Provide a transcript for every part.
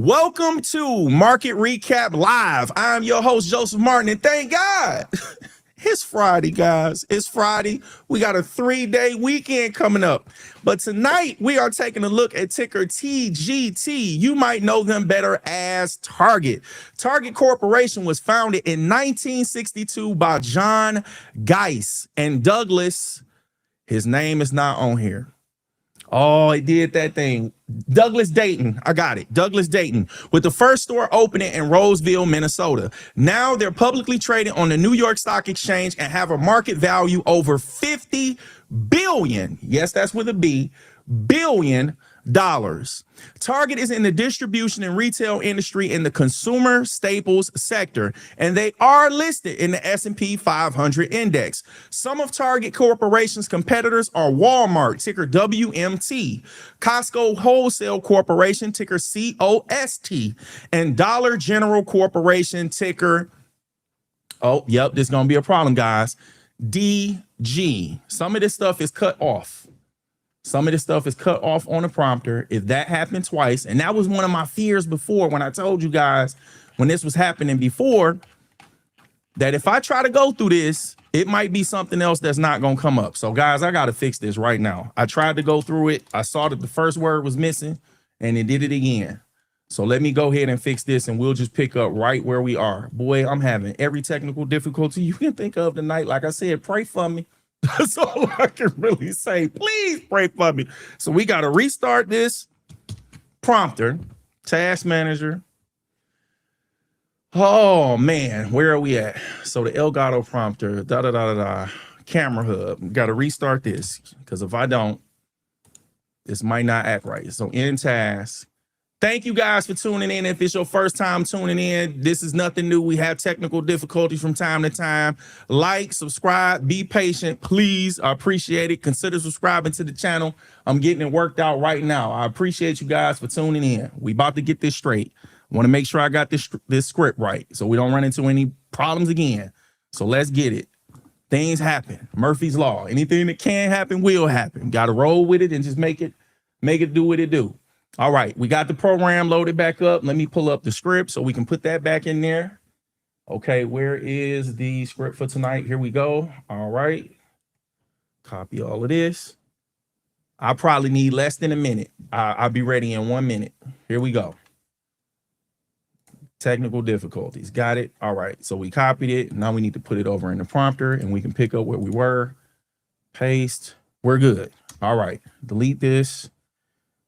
Welcome to Market Recap Live. I'm your host, Joseph Martin, and thank God it's Friday, guys. It's Friday. We got a 3-day weekend coming up. But tonight, we are taking a look at ticker TGT. You might know them better as Target. Target Corporation was founded in 1962 by John Geiss and Douglas. His name is not on here. Oh, it did that thing. Douglas Dayton. I got it. Douglas Dayton, with the first store opening in Roseville, Minnesota. Now they're publicly traded on the New York Stock Exchange and have a market value over 50 billion. Yes, that's with a B, billion dollars. Target is in the distribution and retail industry in the consumer staples sector, and they are listed in the S&P 500 index. Some of Target Corporation's competitors are Walmart, ticker WMT, Costco Wholesale Corporation, ticker COST, and Dollar General Corporation, ticker, oh, yep, this is going to be a problem, guys, DG. Some of this stuff is cut off. Some of this stuff is cut off on the prompter. If that happened twice, and that was one of my fears before when I told you guys when this was happening before, that if I try to go through this, it might be something else that's not going to come up. So, guys, I got to fix this right now. I tried to go through it. I saw that the first word was missing, and it did it again. So let me go ahead and fix this, and we'll just pick up right where we are. Boy, I'm having every technical difficulty you can think of tonight. Like I said, pray for me. That's all I can really say. Please pray for me. So we got to restart this prompter, task manager. Oh, man, where are we at? So the Elgato prompter, camera hub. Got to restart this because if I don't, this might not act right. So in task. Thank you guys for tuning in. If it's your first time tuning in, this is nothing new. We have technical difficulties from time to time. Like, subscribe, be patient, please. I appreciate it. Consider subscribing to the channel. I'm getting it worked out right now. I appreciate you guys for tuning in. We about to get this straight. I want to make sure I got this script right so we don't run into any problems again. So let's get it. Things happen. Murphy's Law. Anything that can happen will happen. Got to roll with it and just make it do what it do. All right, we got the program loaded back up. Let me pull up the script so we can put that back in there. Okay, where is the script for tonight? Here we go. All right. Copy all of this. I probably need less than a minute. I'll be ready in 1 minute. Here we go. Technical difficulties. Got it. All right, so we copied it. Now we need to put it over in the prompter and we can pick up where we were. Paste. We're good. All right, delete this.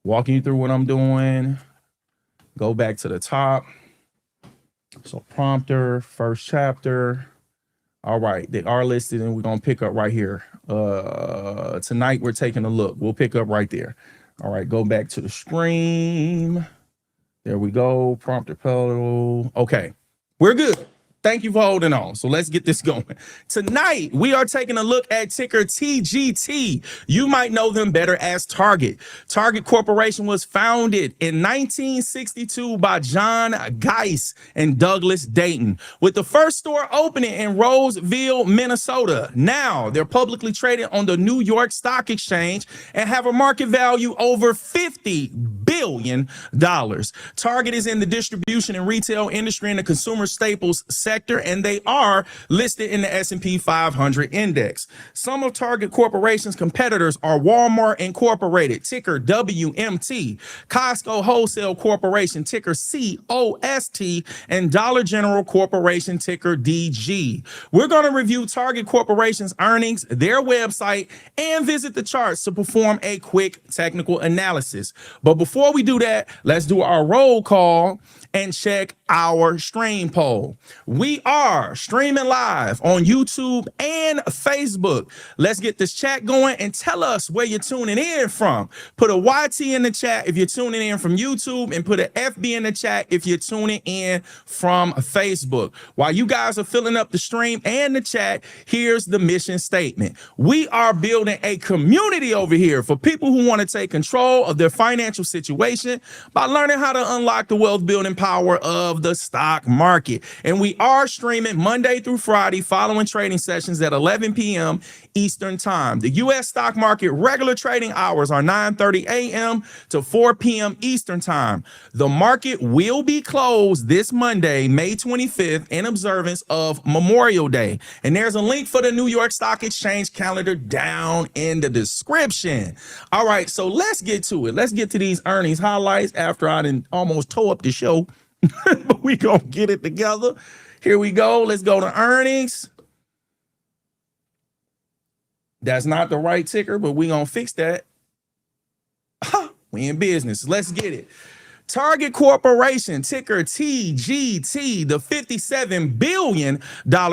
Walking you through what I'm doing. Go back to the top. So prompter, first chapter. All right, they are listed and we're gonna pick up right here. Tonight we're taking a look. We'll pick up right there. All right, go back to the screen. There we go, prompter pedal. Okay, we're good. Thank you for holding on. So let's get this going. Tonight, we are taking a look at ticker TGT. You might know them better as Target. Target Corporation was founded in 1962 by John Geiss and Douglas Dayton, with the first store opening in Roseville, Minnesota. Now, they're publicly traded on the New York Stock Exchange and have a market value over $50 billion. Target is in the distribution and retail industry in the consumer staples sector, and they are listed in the S&P 500 index. Some of Target Corporation's competitors are Walmart Incorporated, ticker WMT, Costco Wholesale Corporation, ticker COST, and Dollar General Corporation, ticker DG. We're going to review Target Corporation's earnings, their website, and visit the charts to perform a quick technical analysis. But before we do that, let's do our roll call and check our stream poll. We are streaming live on YouTube and Facebook. Let's get this chat going and tell us where you're tuning in from. Put a YT in the chat if you're tuning in from YouTube, and put an FB in the chat if you're tuning in from Facebook. While you guys are filling up the stream and the chat, here's the mission statement. We are building a community over here for people who want to take control of their financial situation by learning how to unlock the wealth building power of the stock market. And we are streaming Monday through Friday following trading sessions at 11 p.m. Eastern time. The U.S. stock market regular trading hours are 9:30 a.m. to 4 p.m. Eastern time. The market will be closed this Monday, May 25th, in observance of Memorial Day. And there's a link for the New York Stock Exchange calendar down in the description. All right, so let's get to it. Let's get to these earnings highlights after I done almost tore up the show. But we gonna get it together. Here we go. Let's go to earnings. That's not the right ticker, but we gonna fix that. We in business. Let's get it. Target Corporation, ticker TGT, the $57 billion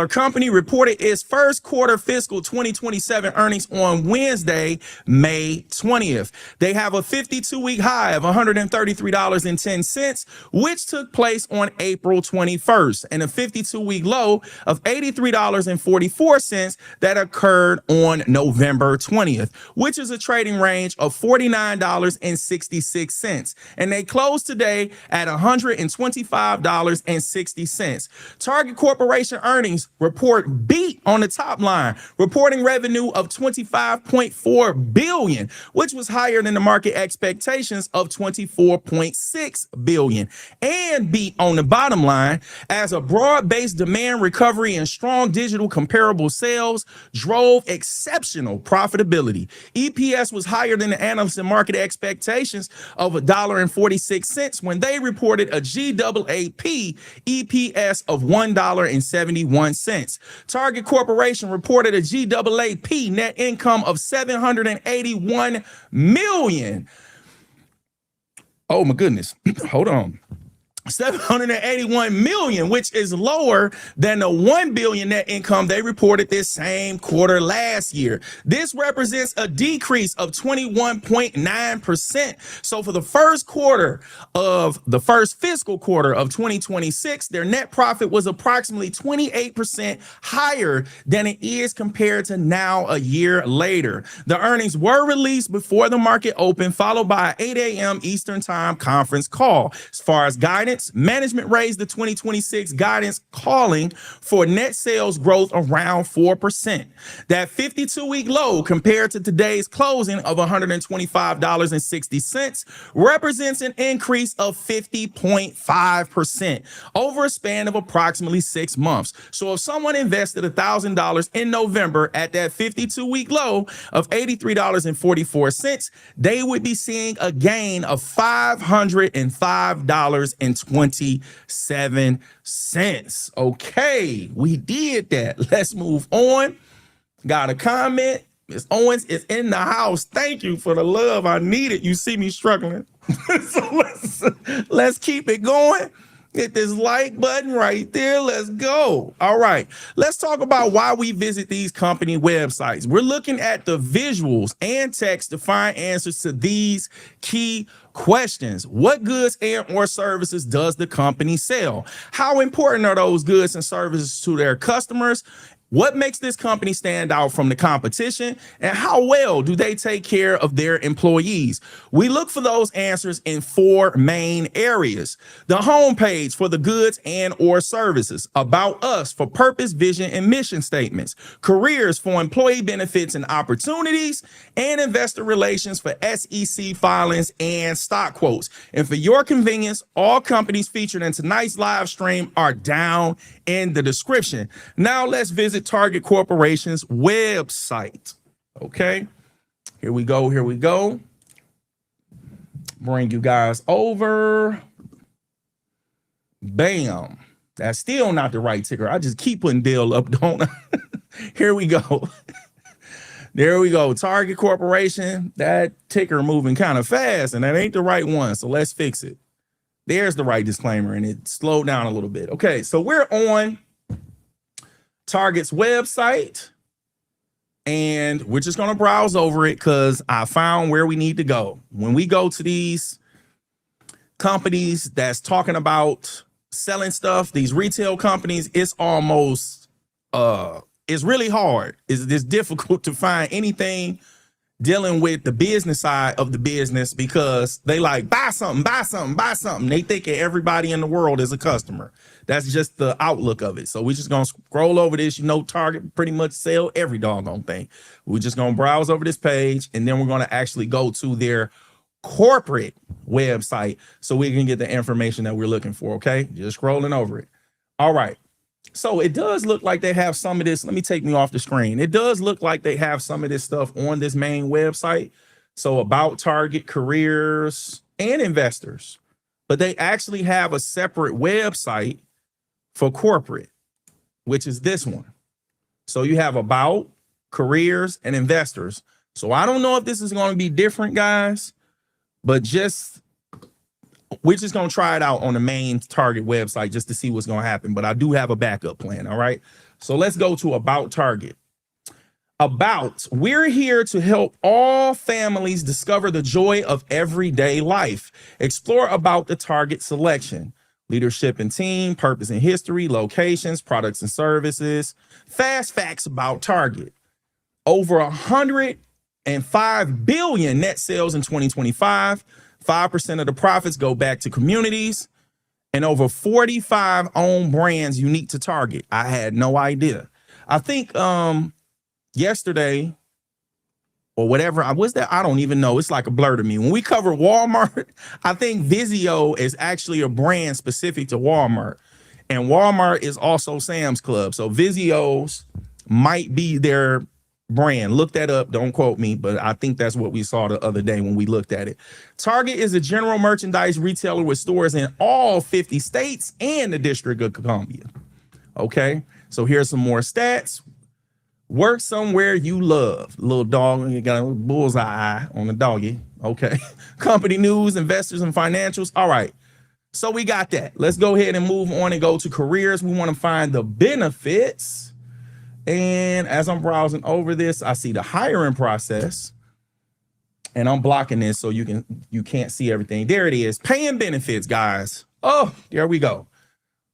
company, reported its first quarter fiscal 2027 earnings on Wednesday, May 20th. They have a 52-week high of $133.10, which took place on April 21st, and a 52-week low of $83.44 that occurred on November 20th, which is a trading range of $49.66. And they closed today at $125.60. Target Corporation earnings report beat on the top line, reporting revenue of $25.4 billion, which was higher than the market expectations of $24.6 billion, and beat on the bottom line as a broad-based demand recovery and strong digital comparable sales drove exceptional profitability. EPS was higher than the analyst and market expectations of $1.46 when they reported a GAAP EPS of $1.71. Target Corporation reported a GAAP net income of $781 million. Oh my goodness. Hold on. $781 million, which is lower than the $1 billion net income they reported this same quarter last year. This represents a decrease of 21.9%. So for the first fiscal quarter of 2026, their net profit was approximately 28% higher than it is compared to now a year later. The earnings were released before the market opened, followed by an 8 a.m. Eastern time conference call. As far as guidance, management raised the 2026 guidance, calling for net sales growth around 4%. That 52-week low compared to today's closing of $125.60 represents an increase of 50.5% over a span of approximately 6 months. So if someone invested $1,000 in November at that 52-week low of $83.44, they would be seeing a gain of $505.27. Okay, we did that. Let's move on. Got a comment. Miss Owens is in the house. Thank you for the love. I need it. You see me struggling. So let's keep it going. Hit this like button right there. Let's go. All right. Let's talk about why we visit these company websites. We're looking at the visuals and text to find answers to these key questions. What goods and or services does the company sell? How important are those goods and services to their customers? What makes this company stand out from the competition? And how well do they take care of their employees? We look for those answers in 4 main areas. The homepage for the goods and or services. About us for purpose, vision, and mission statements. Careers for employee benefits and opportunities. And investor relations for SEC filings and stock quotes. And for your convenience, all companies featured in tonight's live stream are down in the description. Now let's visit Target Corporation's website. Okay, here we go. Here we go. Bring you guys over. Bam. That's still not the right ticker. I just keep putting Dell up, don't I? Here we go. There we go. Target Corporation. That ticker moving kind of fast, and that ain't the right one. So let's fix it. There's the right disclaimer, and it slowed down a little bit. Okay, so we're on Target's website, and we're just going to browse over it because I found where we need to go. When we go to these companies that's talking about selling stuff, these retail companies, it's almost, it's really hard. It's difficult to find anything dealing with the business side of the business because they like buy something, buy something, buy something. They thinking everybody in the world is a customer. That's just the outlook of it. So we're just gonna scroll over this. Target pretty much sell every doggone thing. We're just gonna browse over this page, and then we're gonna actually go to their corporate website so we can get the information that we're looking for. Okay, just scrolling over it. All right. So it does look like they have some of this. Let me take me off the screen. It does look like they have some of this stuff on this main website. So about target, careers, and investors. But they actually have a separate website for corporate, which is this one. So you have about, careers, and investors. So I don't know if this is going to be different, guys, but we're just going to try it out on the main Target website just to see what's going to happen. But I do have a backup plan. All right. So let's go to About Target. We're here to help all families discover the joy of everyday life. Explore about the Target selection, leadership and team, purpose and history, locations, products and services. Fast facts about Target. Over 105 billion net sales in 2025. 5% of the profits go back to communities, and over 45 own brands unique to Target. I had no idea. I think yesterday or whatever, I don't even know. It's like a blur to me. When we cover Walmart, I think Vizio is actually a brand specific to Walmart, and Walmart is also Sam's Club. So Vizio's might be their brand. Look that up. Don't quote me, but I think that's what we saw the other day when we looked at it. Target is a general merchandise retailer with stores in all 50 states and the District of Columbia. Okay, so here's some more stats. Work somewhere you love. Little dog, you got a bullseye on the doggy. Okay. Company news, investors, and financials. All right. So we got that. Let's go ahead and move on and go to careers. We want to find the benefits. And as I'm browsing over this, I see the hiring process, and I'm blocking this so you can't see everything. There it is. Pay and benefits, guys. Oh, there we go.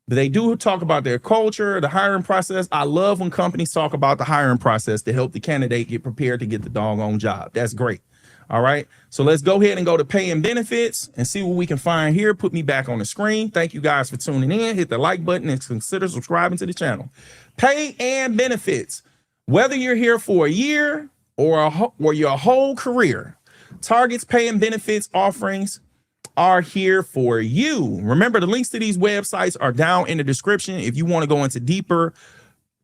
But they do talk about their culture, the hiring process. I love when companies talk about the hiring process to help the candidate get prepared to get the doggone job. That's great. All right. So let's go ahead and go to pay and benefits and see what we can find here. Put me back on the screen. Thank you guys for tuning in. Hit the like button and consider subscribing to the channel. Pay and benefits. Whether you're here for a year or your whole career, Target's pay and benefits offerings are here for you. Remember, the links to these websites are down in the description. If you want to go into deeper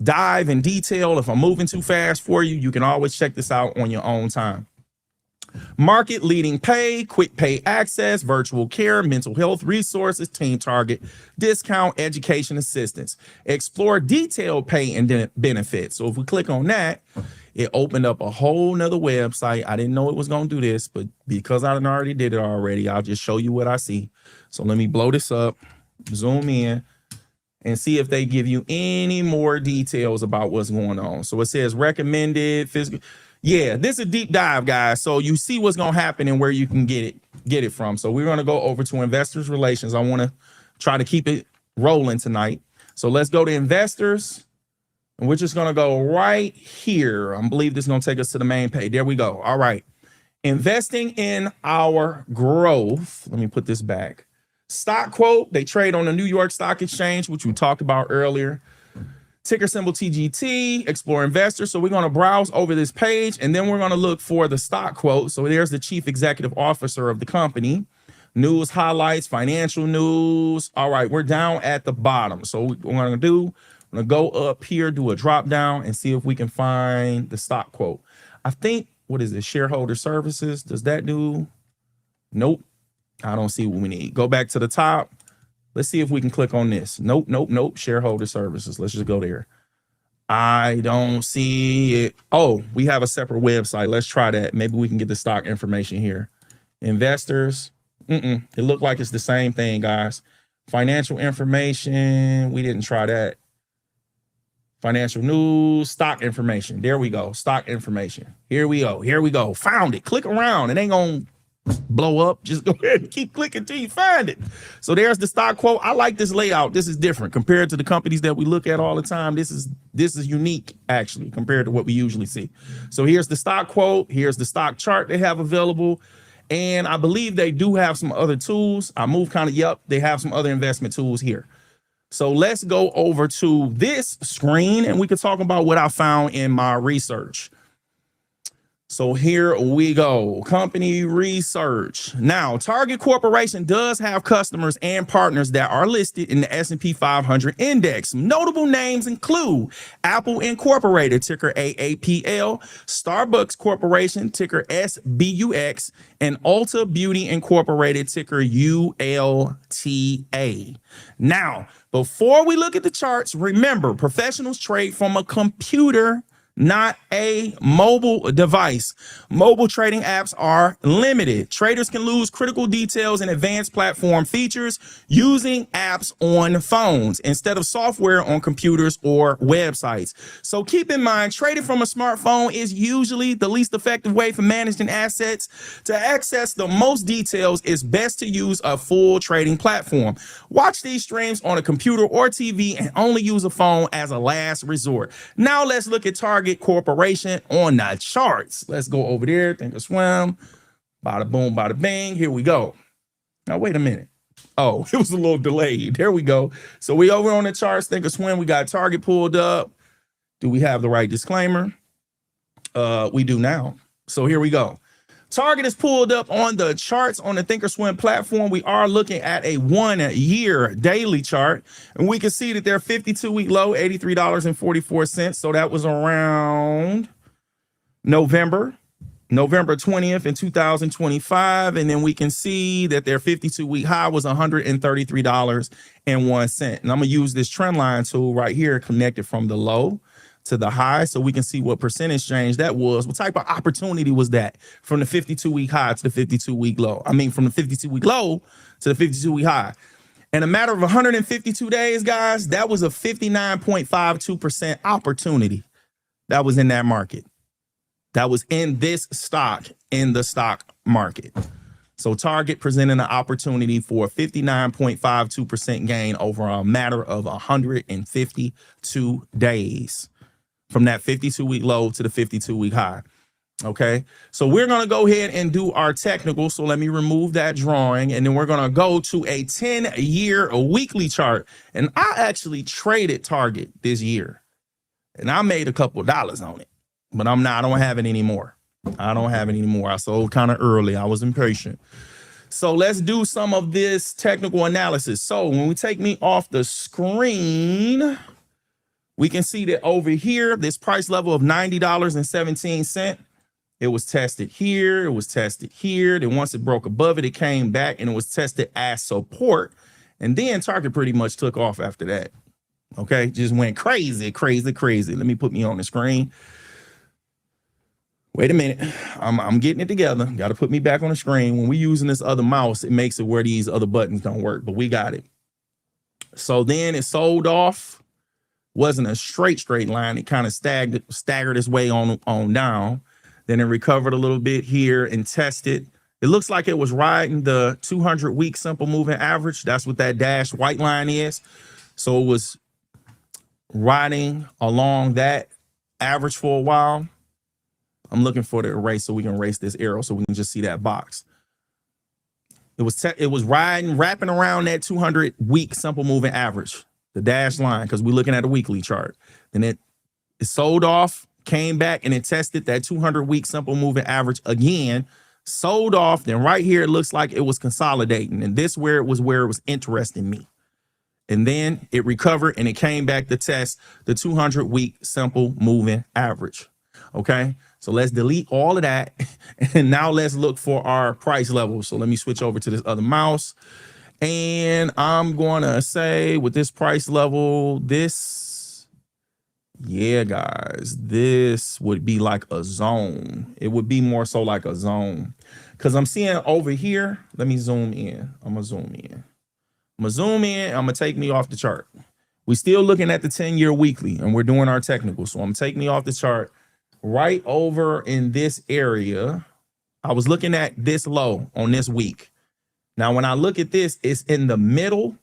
dive and detail, if I'm moving too fast for you, you can always check this out on your own time. Market leading pay, quick pay access, virtual care, mental health resources, Team Target, discount, education assistance. Explore detailed pay and benefits. So if we click on that, it opened up a whole nother website. I didn't know it was going to do this, but because I already did it already, I'll just show you what I see. So let me blow this up, zoom in, and see if they give you any more details about what's going on. So it says recommended fiscal. Yeah, this is a deep dive, guys. So you see what's going to happen and where you can get it from. So we're going to go over to investors relations. I want to try to keep it rolling tonight. So let's go to investors. And we're just going to go right here. I believe this is going to take us to the main page. There we go. All right. Investing in our growth. Let me put this back. Stock quote. They trade on the New York Stock Exchange, which we talked about earlier. Ticker symbol TGT, explore investors. So we're going to browse over this page, and then we're going to look for the stock quote. So there's the chief executive officer of the company. News highlights, financial news. All right, we're down at the bottom. So what we're going to do, I'm going to go up here, do a drop down, and see if we can find the stock quote. I think, what is it, shareholder services? Does that do? Nope. I don't see what we need. Go back to the top. Let's see if we can click on this. Nope, nope, nope. Shareholder services. Let's just go there. I don't see it. Oh, we have a separate website. Let's try that. Maybe we can get the stock information here. Investors. It looked like it's the same thing, guys. Financial information. We didn't try that. Financial news, stock information. There we go. Stock information. Here we go. Here we go. Found it. Click around. It ain't going to blow up, just go ahead and keep clicking till you find it. So there's the stock quote. I like this layout. This is different compared to the companies that we look at all the time. This is unique actually compared to what we usually see. So here's the stock quote. Here's the stock chart they have available. And I believe they do have some other tools. I move kind of, yep, they have some other investment tools here. So let's go over to this screen and we can talk about what I found in my research. So here we go, company research. Now, Target Corporation does have customers and partners that are listed in the S&P 500 index. Notable names include Apple Incorporated, ticker AAPL, Starbucks Corporation, ticker SBUX, and Ulta Beauty Incorporated, ticker ULTA. Now, before we look at the charts, remember, professionals trade from a computer, not a mobile device. Mobile trading apps are limited. Traders can lose critical details and advanced platform features using apps on phones instead of software on computers or websites. So keep in mind, trading from a smartphone is usually the least effective way for managing assets. To access the most details, it's best to use a full trading platform. Watch these streams on a computer or TV and only use a phone as a last resort. Now let's look at Target Corporation on the charts. Let's go over there. Think of swim. Bada boom, bada bang. Here we go. Now, wait a minute. Oh, it was a little delayed. There we go. So we over on the charts. Think of swim. We got Target pulled up. Do we have the right disclaimer? We do now. So here we go. Target is pulled up on the charts on the Thinkorswim platform. We are looking at a 1-year daily chart, and we can see that their 52-week low, $83.44. So that was around November 20th in 2025. And then we can see that their 52-week high was $133.01. And I'm gonna use this trend line tool right here, connected from the low to the high, so we can see what percentage change that was. What type of opportunity was that from the 52-week high to the 52-week low? I mean, from the 52-week low to the 52-week high. In a matter of 152 days, guys, that was a 59.52% opportunity that was in that market. That was in this stock, in the stock market. So Target presenting an opportunity for a 59.52% gain over a matter of 152 days. From that 52-week low to the 52-week high. Okay, so we're going to go ahead and do our technical. So let me remove that drawing, and then we're going to go to a 10-year weekly chart. And I actually traded Target this year, and I made a couple of dollars on it, but I don't have it anymore. I sold kind of early. I was impatient. So let's do some of this technical analysis. So when we take me off the screen, we can see that over here, this price level of $90.17, it was tested here, it was tested here. Then once it broke above it, it came back and it was tested as support. And then Target pretty much took off after that. Okay, just went crazy. Let me put me on the screen. Wait a minute, I'm getting it together. Got to put me back on the screen. When we're using this other mouse, it makes it where these other buttons don't work, but we got it. So then it sold off. Wasn't a straight line. It kind of staggered its way on down. Then it recovered a little bit here and tested. It looks like it was riding the 200-week simple moving average. That's what that dashed white line is. So it was riding along that average for a while. I'm looking for the erase so we can erase this arrow so we can just see that box. It was wrapping around that 200-week simple moving average. The dashed line, because we're looking at a weekly chart. Then it sold off, came back, and it tested that 200-week simple moving average again, sold off. Then right here, it looks like it was consolidating. And this where it was interesting me. And then it recovered and it came back to test the 200-week simple moving average. Okay, so let's delete all of that. And now let's look for our price level. So let me switch over to this other mouse. And I'm going to say with this price level, this would be like a zone. It would be more so like a zone because I'm seeing over here. Let me zoom in. I'm going to zoom in. I'm going to take me off the chart. We're still looking at the 10-year weekly and we're doing our technical. So I'm taking me off the chart right over in this area. I was looking at this low on this week. Now, when I look at this, it's in the middle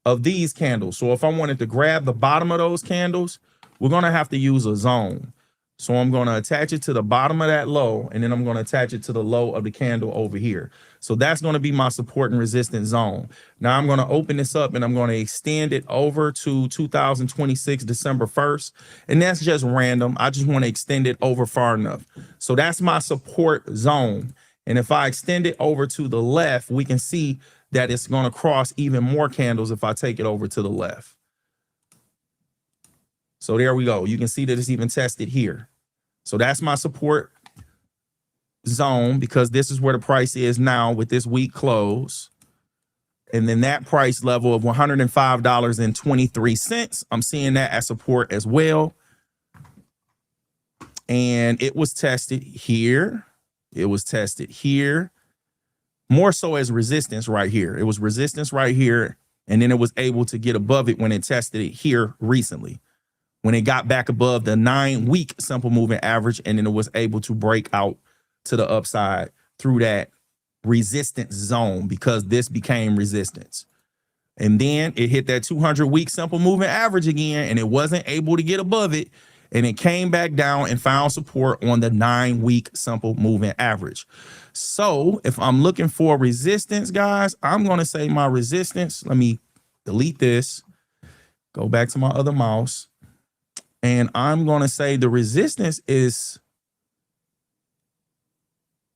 of these candles. So if I wanted to grab the bottom of those candles, we're going to have to use a zone. So I'm going to attach it to the bottom of that low, and then I'm going to attach it to the low of the candle over here. So that's going to be my support and resistance zone. Now I'm going to open this up and I'm going to extend it over to 2026, December 1st. And that's just random. I just want to extend it over far enough. So that's my support zone. And if I extend it over to the left, we can see that it's going to cross even more candles if I take it over to the left. So there we go. You can see that it's even tested here. So that's my support zone, because this is where the price is now with this week close. And then that price level of $105.23, I'm seeing that as support as well. And it was tested here. It was tested here. More so as resistance right here. It was resistance right here. And then it was able to get above it when it tested it here recently, when it got back above the 9-week simple moving average, and then it was able to break out to the upside through that resistance zone, because this became resistance. And then it hit that 200-week simple moving average again, and it wasn't able to get above it, and it came back down and found support on the 9-week simple moving average. So if I'm looking for resistance, guys, I'm going to say my resistance, let me delete this, go back to my other mouse. And I'm going to say the resistance is,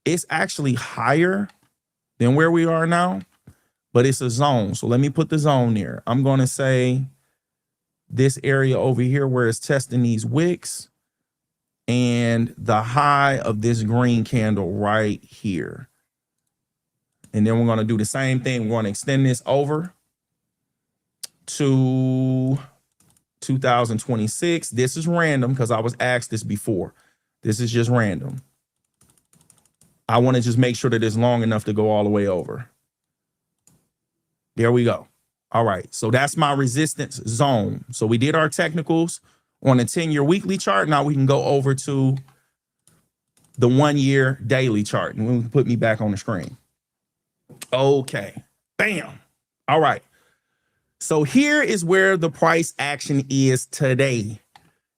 it's actually higher than where we are now, but it's a zone. So let me put the zone there. I'm going to say this area over here where it's testing these wicks and the high of this green candle right here. And then we're going to do the same thing. We're going to extend this over to 2026. This is random because I was asked this before. This is just random. I want to just make sure that it's long enough to go all the way over. There we go. All right. So that's my resistance zone. So we did our technicals on a 10-year weekly chart. Now we can go over to the 1-year daily chart, and we can put me back on the screen. Okay. Bam. All right. So here is where the price action is today.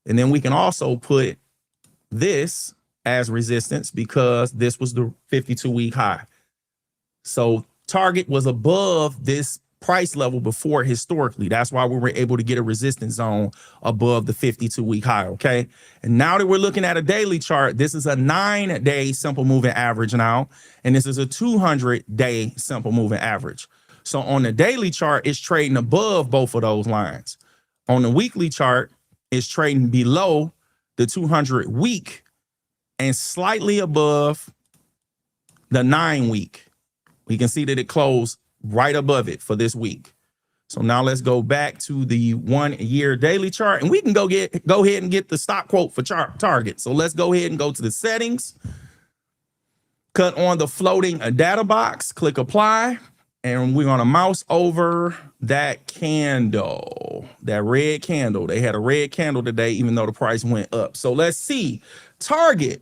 And then we can also put this as resistance because this was the 52-week high. So target was above this price level before historically. That's why we were able to get a resistance zone above the 52-week high, okay? And now that we're looking at a daily chart, this is a 9-day simple moving average now, and this is a 200-day simple moving average. So on the daily chart, it's trading above both of those lines. On the weekly chart, it's trading below the 200-week and slightly above the 9-week. We can see that it closed right above it for this week. So now let's go back to the 1-year daily chart, and we can go ahead and get the stock quote for target. So let's go ahead and go to the settings, cut on the floating data box, click apply, and we're going to mouse over that candle, that red candle. They had a red candle today, even though the price went up. So let's see. Target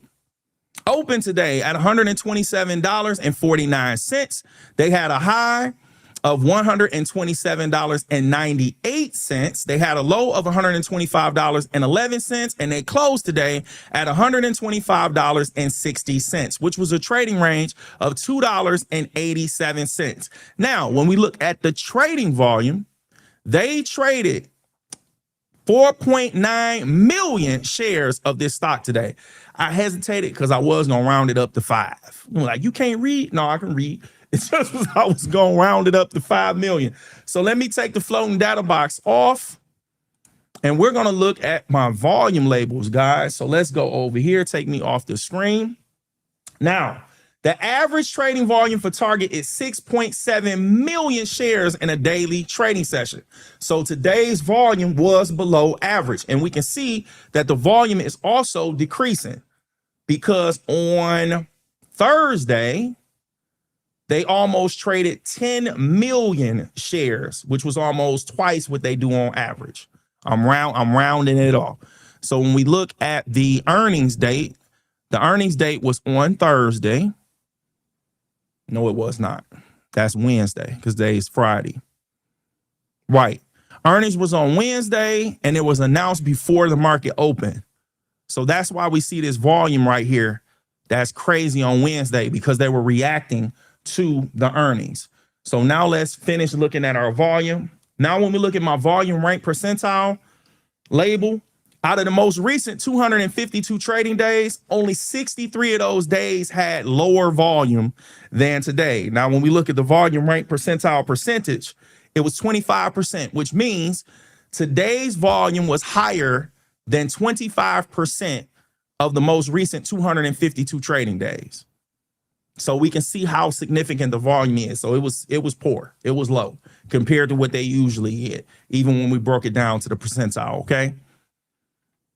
open today at $127.49. They had a high of $127.98. They had a low of $125.11, and they closed today at $125.60, which was a trading range of $2.87. Now, when we look at the trading volume, they traded 4.9 million shares of this stock today. I hesitated because I was going to round it up to 5. I'm like, you can't read? No, I can read. It's just I was going to round it up to 5 million. So let me take the floating data box off, and we're going to look at my volume labels, guys. So let's go over here. Take me off the screen. Now, the average trading volume for Target is 6.7 million shares in a daily trading session. So today's volume was below average. And we can see that the volume is also decreasing because on Thursday, they almost traded 10 million shares, which was almost twice what they do on average. I'm rounding it off. So when we look at the earnings date, the earnings date was on Thursday. No, it was not. That's Wednesday because today is Friday. Right. Earnings was on Wednesday and it was announced before the market opened. So that's why we see this volume right here. That's crazy on Wednesday because they were reacting to the earnings. So now let's finish looking at our volume. Now, when we look at my volume rank percentile label, out of the most recent 252 trading days, only 63 of those days had lower volume than today. Now, when we look at the volume rank percentile percentage, it was 25%, which means today's volume was higher than 25% of the most recent 252 trading days. So we can see how significant the volume is. So it was poor. It was low compared to what they usually get, even when we broke it down to the percentile, okay?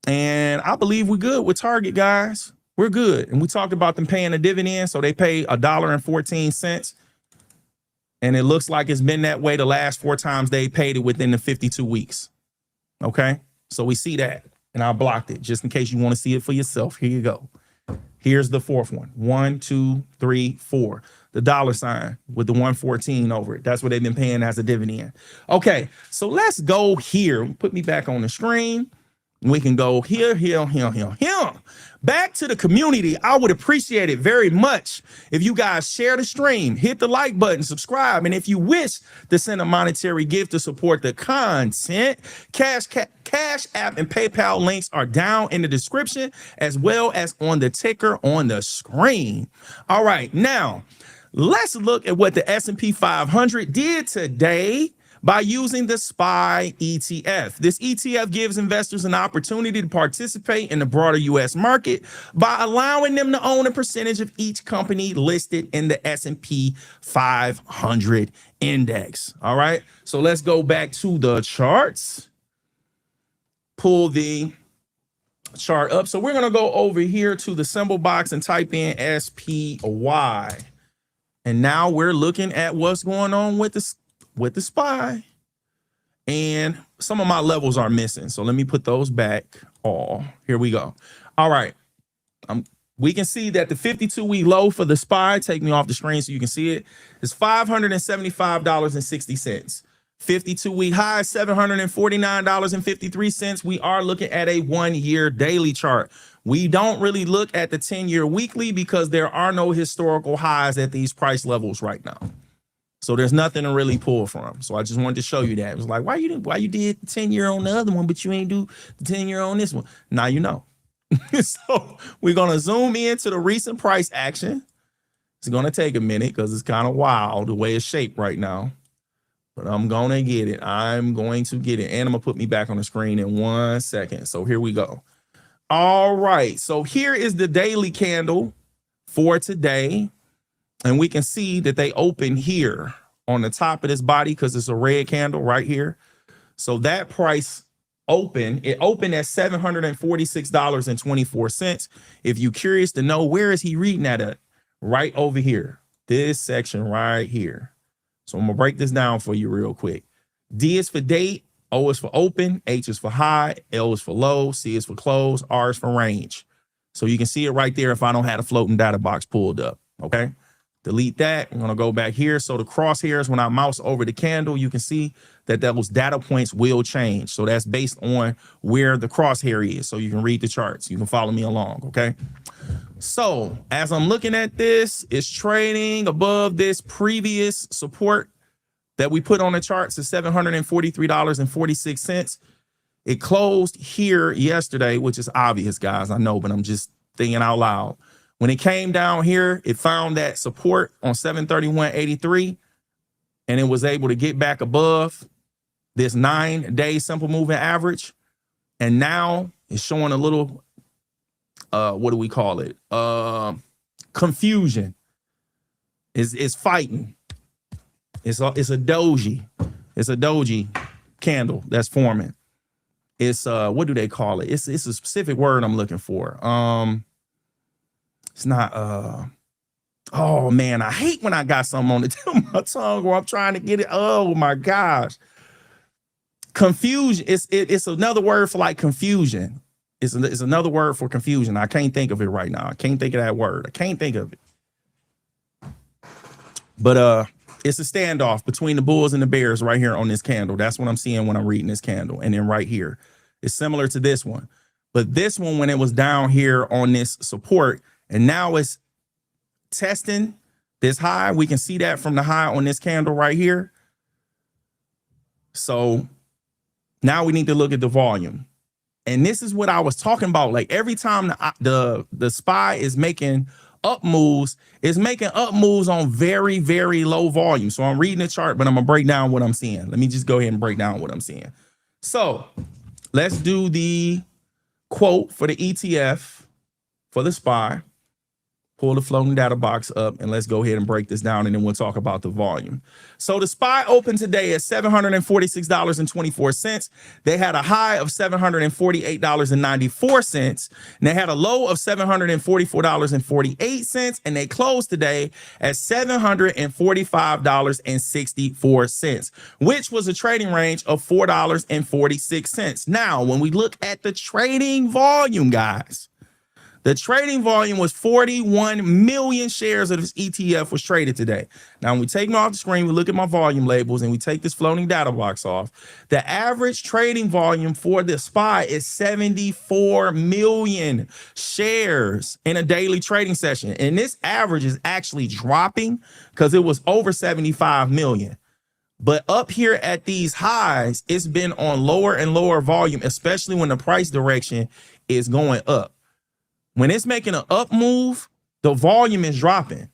And I believe we're good with Target, guys. We're good. And we talked about them paying a dividend. So they pay $1.14. And it looks like it's been that way the last 4 times they paid it within the 52 weeks. Okay, so we see that. And I blocked it just in case you want to see it for yourself. Here you go. Here's the fourth one. 1, 2, 3, 4. The dollar sign with the 114 over it. That's what they've been paying as a dividend. Okay, so let's go here. Put me back on the screen. We can go here. Back to the community. I would appreciate it very much if you guys share the stream, hit the like button, subscribe. And if you wish to send a monetary gift to support the content, Cash App and PayPal links are down in the description as well as on the ticker on the screen. All right, now let's look at what the S&P 500 did today by using the SPY ETF. This ETF gives investors an opportunity to participate in the broader U.S. market by allowing them to own a percentage of each company listed in the S&P 500 index. All right, so let's go back to the charts. Pull the chart up. So we're going to go over here to the symbol box and type in SPY. And now we're looking at what's going on with the SPY, and some of my levels are missing. So let me put those back. Here we go. All right. We can see that the 52-week low for the SPY, take me off the screen so you can see it, is $575.60. 52-week high, $749.53. We are looking at a 1-year daily chart. We don't really look at the 10-year weekly because there are no historical highs at these price levels right now. So there's nothing to really pull from. So I just wanted to show you that. It was like, why you did the 10-year on the other one, but you ain't do the 10-year on this one? Now you know. So we're going to zoom into the recent price action. It's going to take a minute because it's kind of wild the way it's shaped right now. But I'm going to get it. I'm going to get it. And I'm going to put me back on the screen in 1 second. So here we go. All right. So here is the daily candle for today. And we can see that they open here on the top of this body because it's a red candle right here. So that price opened at $746.24. If you're curious to know, where is he reading that at? Right over here, this section right here. So I'm gonna break this down for you real quick. D is for date, O is for open, H is for high, L is for low, C is for close, R is for range. So you can see it right there if I don't have a floating data box pulled up, okay? Delete that. I'm going to go back here. So the crosshairs, when I mouse over the candle, you can see that those data points will change. So that's based on where the crosshair is. So you can read the charts. You can follow me along. Okay. So as I'm looking at this, it's trading above this previous support that we put on the charts is $743.46. It closed here yesterday, which is obvious, guys. I know, but I'm just thinking out loud. When it came down here, it found that support on 731.83, and it was able to get back above this 9-day simple moving average. And now it's showing a little, what do we call it? Confusion. It's fighting. It's a doji. It's a doji candle that's forming. It's what do they call it? It's a specific word I'm looking for. It's not oh man, I hate when I got something on the tip of my tongue or I'm trying to get it. Oh my gosh. Confusion. It's another word for like confusion. It's another word for confusion. I can't think of it right now. I can't think of that word. I can't think of it. But it's a standoff between the bulls and the bears right here on this candle. That's what I'm seeing when I'm reading this candle. And then right here, it's similar to this one. But this one, when it was down here on this support, and now it's testing this high, we can see that from the high on this candle right here. So now we need to look at the volume. And this is what I was talking about. Like every time the SPY is making up moves, it's making up moves on very, very low volume. So I'm reading the chart, but I'm gonna break down what I'm seeing. Let me just go ahead and break down what I'm seeing. So let's do the quote for the ETF for the SPY. Pull the floating data box up and let's go ahead and break this down, and then we'll talk about the volume. So the SPY opened today at $746.24. They had a high of $748.94, and they had a low of $744.48, and they closed today at $745.64, which was a trading range of $4.46. Now, when we look at the trading volume, guys, the trading volume was 41 million shares of this ETF was traded today. Now, when we take them off the screen, we look at my volume labels and we take this floating data box off. The average trading volume for the SPY is 74 million shares in a daily trading session. And this average is actually dropping because it was over 75 million. But up here at these highs, it's been on lower and lower volume, especially when the price direction is going up. When it's making an up move, the volume is dropping.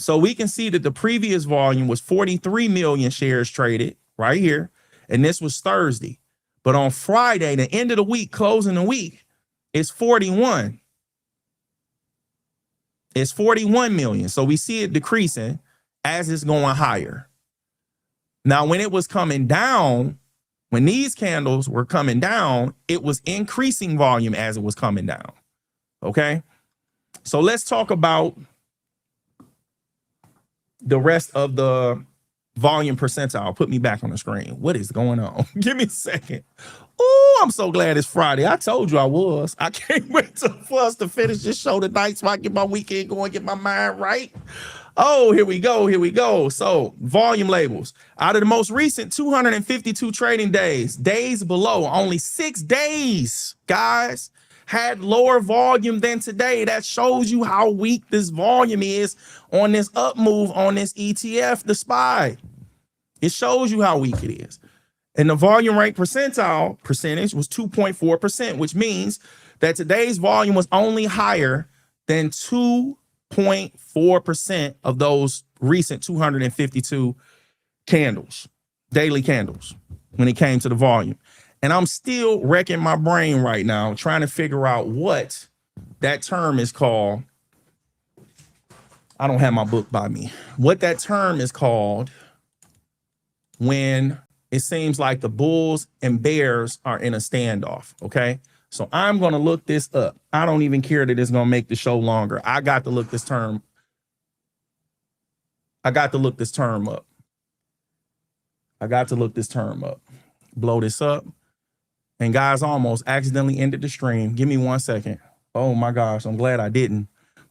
So we can see that the previous volume was 43 million shares traded right here. And this was Thursday. But on Friday, the end of the week, closing the week, it's 41. It's 41 million. So we see it decreasing as it's going higher. Now, when it was coming down, when these candles were coming down, it was increasing volume as it was coming down. Okay, so let's talk about the rest of the volume percentile. Put me back on the screen. What is going on? Give me a second. Oh, I'm so glad it's Friday. I told you I was. I can't wait for us to finish this show tonight so I get my weekend going, get my mind right. Oh, here we go. Here we go. So volume labels. Out of the most recent 252 trading days below, only 6 days, guys, had lower volume than today. That shows you how weak this volume is on this up move on this ETF, the SPY. It shows you how weak it is. And the volume rate percentile percentage was 2.4%, which means that today's volume was only higher than 2.4% of those recent 252 candles, daily candles, when it came to the volume. And I'm still wrecking my brain right now, trying to figure out what that term is called. I don't have my book by me. What that term is called when it seems like the bulls and bears are in a standoff, okay? So I'm going to look this up. I don't even care that it's going to make the show longer. I got to look this term. I got to look this term up. I got to look this term up. Blow this up. And guys, I almost accidentally ended the stream. Give me 1 second. Oh my gosh, I'm glad I didn't.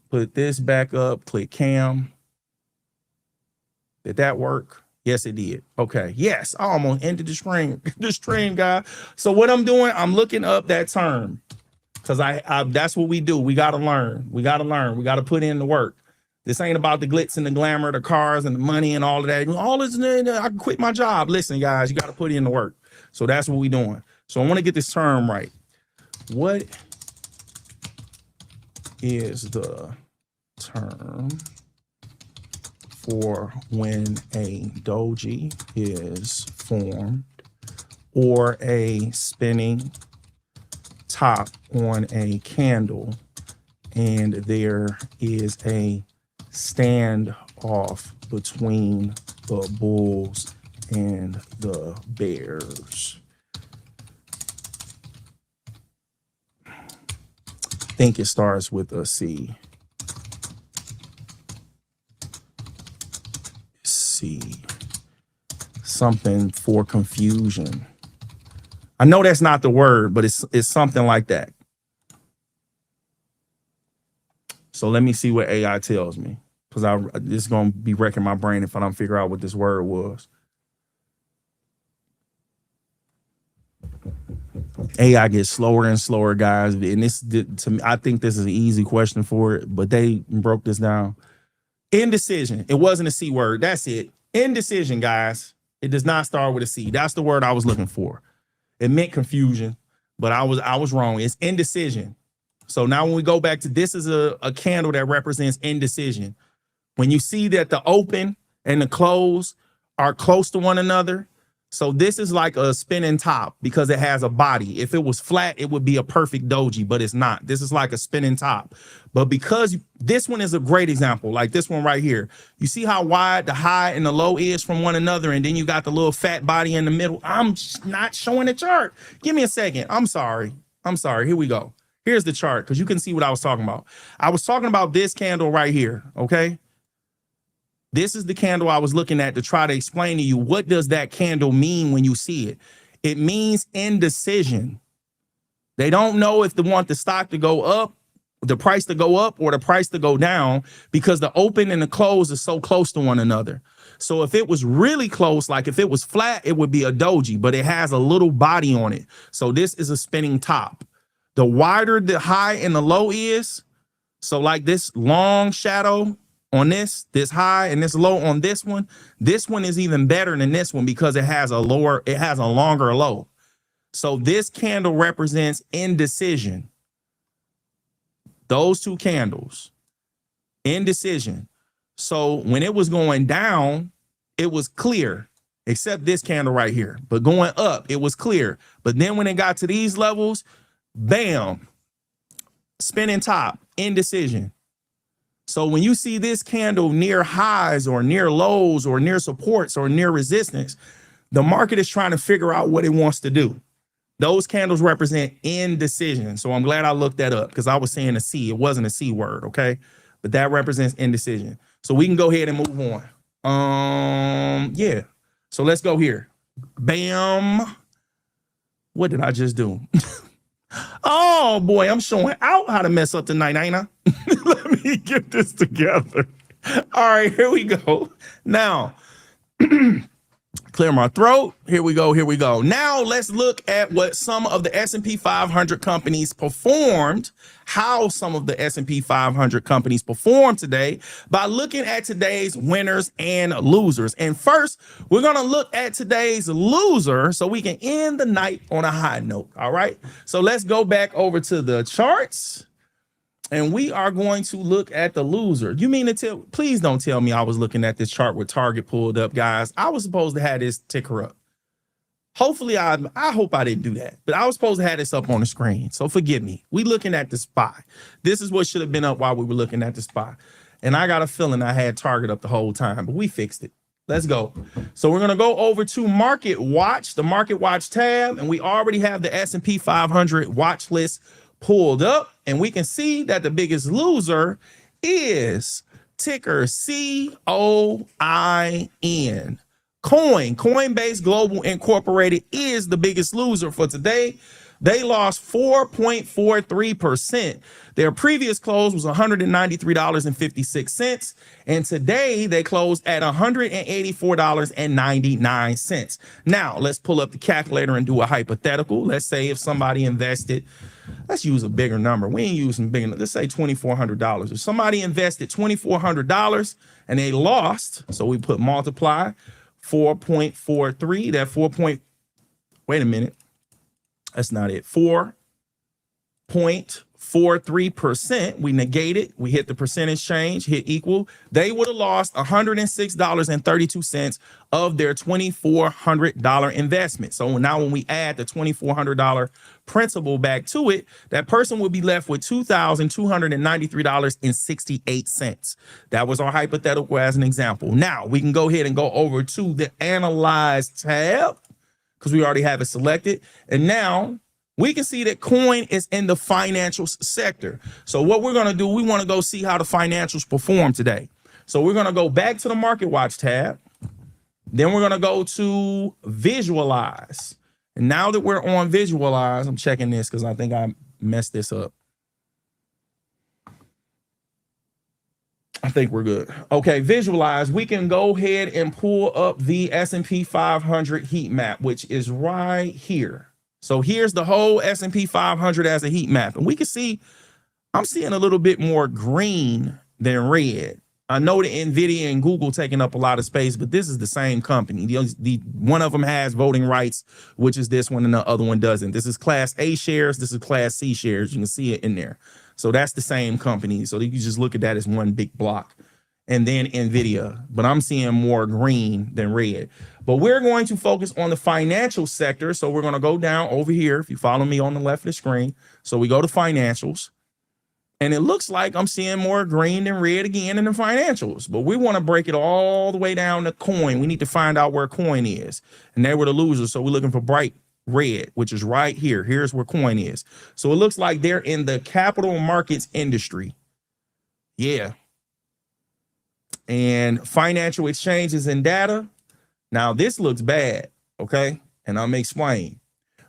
Put this back up, click cam. Did that work? Yes, it did. Okay, yes, I almost ended the stream, guys. So what I'm doing, I'm looking up that term because I that's what we do. We got to learn. We got to learn. We got to put in the work. This ain't about the glitz and the glamour, the cars and the money and all of that. All this, I can quit my job. Listen, guys, you got to put in the work. So that's what we're doing. So I want to get this term right. What is the term for when a doji is formed or a spinning top on a candle and there is a standoff between the bulls and the bears? I think it starts with a C. C. Something for confusion. I know that's not the word, but it's something like that. So let me see what AI tells me. because this is gonna be wrecking my brain if I don't figure out what this word was. AI gets slower and slower, guys. And this, to me, I think this is an easy question for it, but they broke this down. Indecision. It wasn't a C word. That's it. Indecision, guys. It does not start with a C. That's the word I was looking for. It meant confusion, but I was wrong. It's indecision. So now when we go back to this is a candle that represents indecision. When you see that the open and the close are close to one another, so this is like a spinning top because it has a body. If it was flat, it would be a perfect doji, but it's not. This is like a spinning top. But because this one is a great example, like this one right here. You see how wide the high and the low is from one another, and then you got the little fat body in the middle. I'm not showing the chart. Give me a second. I'm sorry. Here we go. Here's the chart because you can see what I was talking about. I was talking about this candle right here, okay? This is the candle I was looking at to try to explain to you what does that candle mean when you see it. It means indecision. They don't know if they want the stock to go up, the price to go up, or the price to go down because the open and the close is so close to one another. So if it was really close, like if it was flat, it would be a doji, but it has a little body on it. So this is a spinning top. The wider the high and the low is, so like this long shadow on this high and this low on this one is even better than this one because it has a longer low. So this candle represents indecision. Those two candles, indecision. So when it was going down, it was clear, except this candle right here. But going up, it was clear. But then when it got to these levels, bam, spinning top, indecision. So when you see this candle near highs or near lows or near supports or near resistance, the market is trying to figure out what it wants to do. Those candles represent indecision. So I'm glad I looked that up because I was saying a C. It wasn't a C word, okay? But that represents indecision. So we can go ahead and move on. Yeah. So let's go here. Bam. What did I just do? Oh boy, I'm showing out how to mess up tonight, ain't I? Let me get this together. All right, here we go. Now, clear my throat. Here we go. Now let's look at what some of the S&P 500 companies performed, how some of the S&P 500 companies performed today by looking at today's winners and losers. And first, we're going to look at today's loser so we can end the night on a high note. All right. So let's go back over to the charts. And we are going to look at the loser. You mean to tell, please don't tell me I was looking at this chart with Target pulled up, guys. I was supposed to have this ticker up. Hopefully, I hope I didn't do that, but I was supposed to have this up on the screen. So forgive me. We looking at the SPY. This is what should have been up while we were looking at the SPY. And I got a feeling I had Target up the whole time, but we fixed it. Let's go. So we're going to go over to Market Watch, the Market Watch tab, and we already have the S&P 500 watch list pulled up, and we can see that the biggest loser is ticker COIN. Coinbase Global Incorporated is the biggest loser for today. They lost 4.43%. Their previous close was $193.56. And today they closed at $184.99. Now let's pull up the calculator and do a hypothetical. Let's say if somebody invested, let's use a bigger number. We ain't using bigger. Let's say $2,400. If somebody invested $2,400 and they lost, so we put multiply 4.43, that 4 point, wait a minute. That's not it. 4.43%. We negate it. We hit the percentage change, hit equal. They would have lost $106.32 of their $2,400 investment. So now when we add the $2,400 principal back to it, that person would be left with $2,293.68. That was our hypothetical as an example. Now we can go ahead and go over to the Analyze tab, because we already have it selected. And now we can see that coin is in the financial sector. So what we're going to do, we want to go see how the financials perform today. So we're going to go back to the Market Watch tab. Then we're going to go to Visualize. And now that we're on Visualize, I'm checking this because I think I messed this up. I think we're good. Okay, visualize. We can go ahead and pull up the S&P 500 heat map, which is right here. So here's the whole S&P 500 as a heat map. And we can see, I'm seeing a little bit more green than red. I know the NVIDIA and Google taking up a lot of space, but this is the same company. The one of them has voting rights, which is this one, and the other one doesn't. This is Class A shares. This is Class C shares. You can see it in there. So that's the same company. So you can just look at that as one big block. And then NVIDIA. But I'm seeing more green than red. But we're going to focus on the financial sector. So we're going to go down over here, if you follow me on the left of the screen. So we go to financials. And it looks like I'm seeing more green than red again in the financials. But we want to break it all the way down to coin. We need to find out where coin is. And they were the losers. So we're looking for bright red, which is right here. Here's where coin is. So it looks like they're in the capital markets industry. Yeah. And financial exchanges and data. Now this looks bad. Okay. And I'm explain.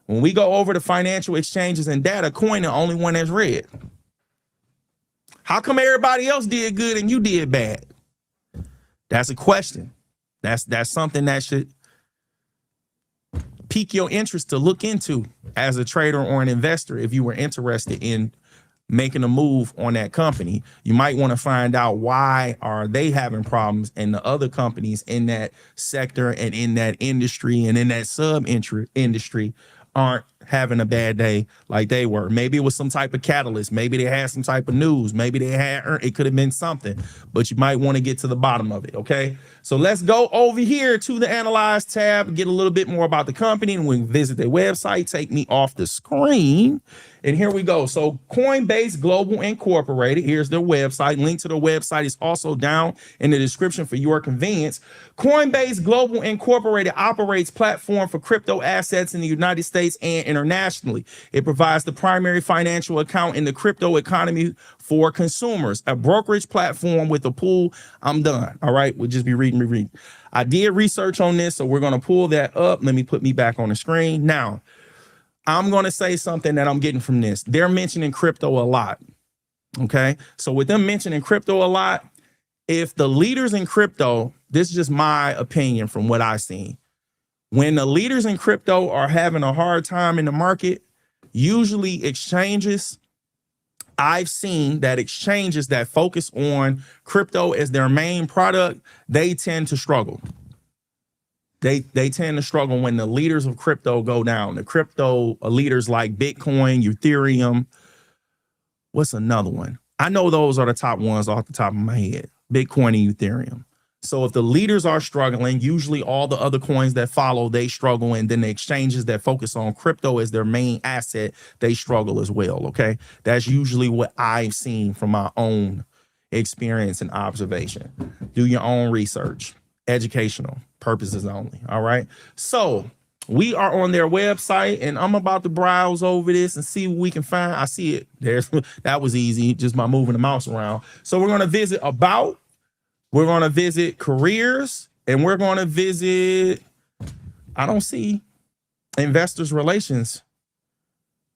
When we go over to financial exchanges and data, coin the only one that's red. How come everybody else did good and you did bad? That's a question. That's something that should pique your interest to look into as a trader or an investor. If you were interested in making a move on that company, you might want to find out why are they having problems and the other companies in that sector and in that industry and in that sub industry aren't having a bad day like they were. Maybe it was some type of catalyst. Maybe they had some type of news. Maybe they had, it could have been something, but you might want to get to the bottom of it. Okay. So let's go over here to the analyze tab, get a little bit more about the company, and we can visit their website. Take me off the screen. And here we go. So Coinbase Global Incorporated, here's their website. Link to the website is also down in the description for your convenience. Coinbase Global Incorporated operates platform for crypto assets in the United States and internationally. It provides the primary financial account in the crypto economy for consumers, a brokerage platform with a pool. I'm done. All right. We'll just be reading. I did research on this, so we're going to pull that up. Let me put me back on the screen. Now, I'm going to say something that I'm getting from this. They're mentioning crypto a lot. Okay. So with them mentioning crypto a lot, if the leaders in crypto, this is just my opinion from what I've seen. When the leaders in crypto are having a hard time in the market, usually exchanges, I've seen that exchanges that focus on crypto as their main product, they tend to struggle. They tend to struggle when the leaders of crypto go down. The crypto leaders like Bitcoin, Ethereum. What's another one? I know those are the top ones off the top of my head. Bitcoin and Ethereum. So if the leaders are struggling, usually all the other coins that follow, they struggle. And then the exchanges that focus on crypto as their main asset, they struggle as well. Okay. That's usually what I've seen from my own experience and observation. Do your own research. Educational purposes only. All right. So we are on their website and I'm about to browse over this and see what we can find. I see it. That was easy just by moving the mouse around. So we're going to visit about, we're going to visit careers, and we're going to visit, I don't see investors relations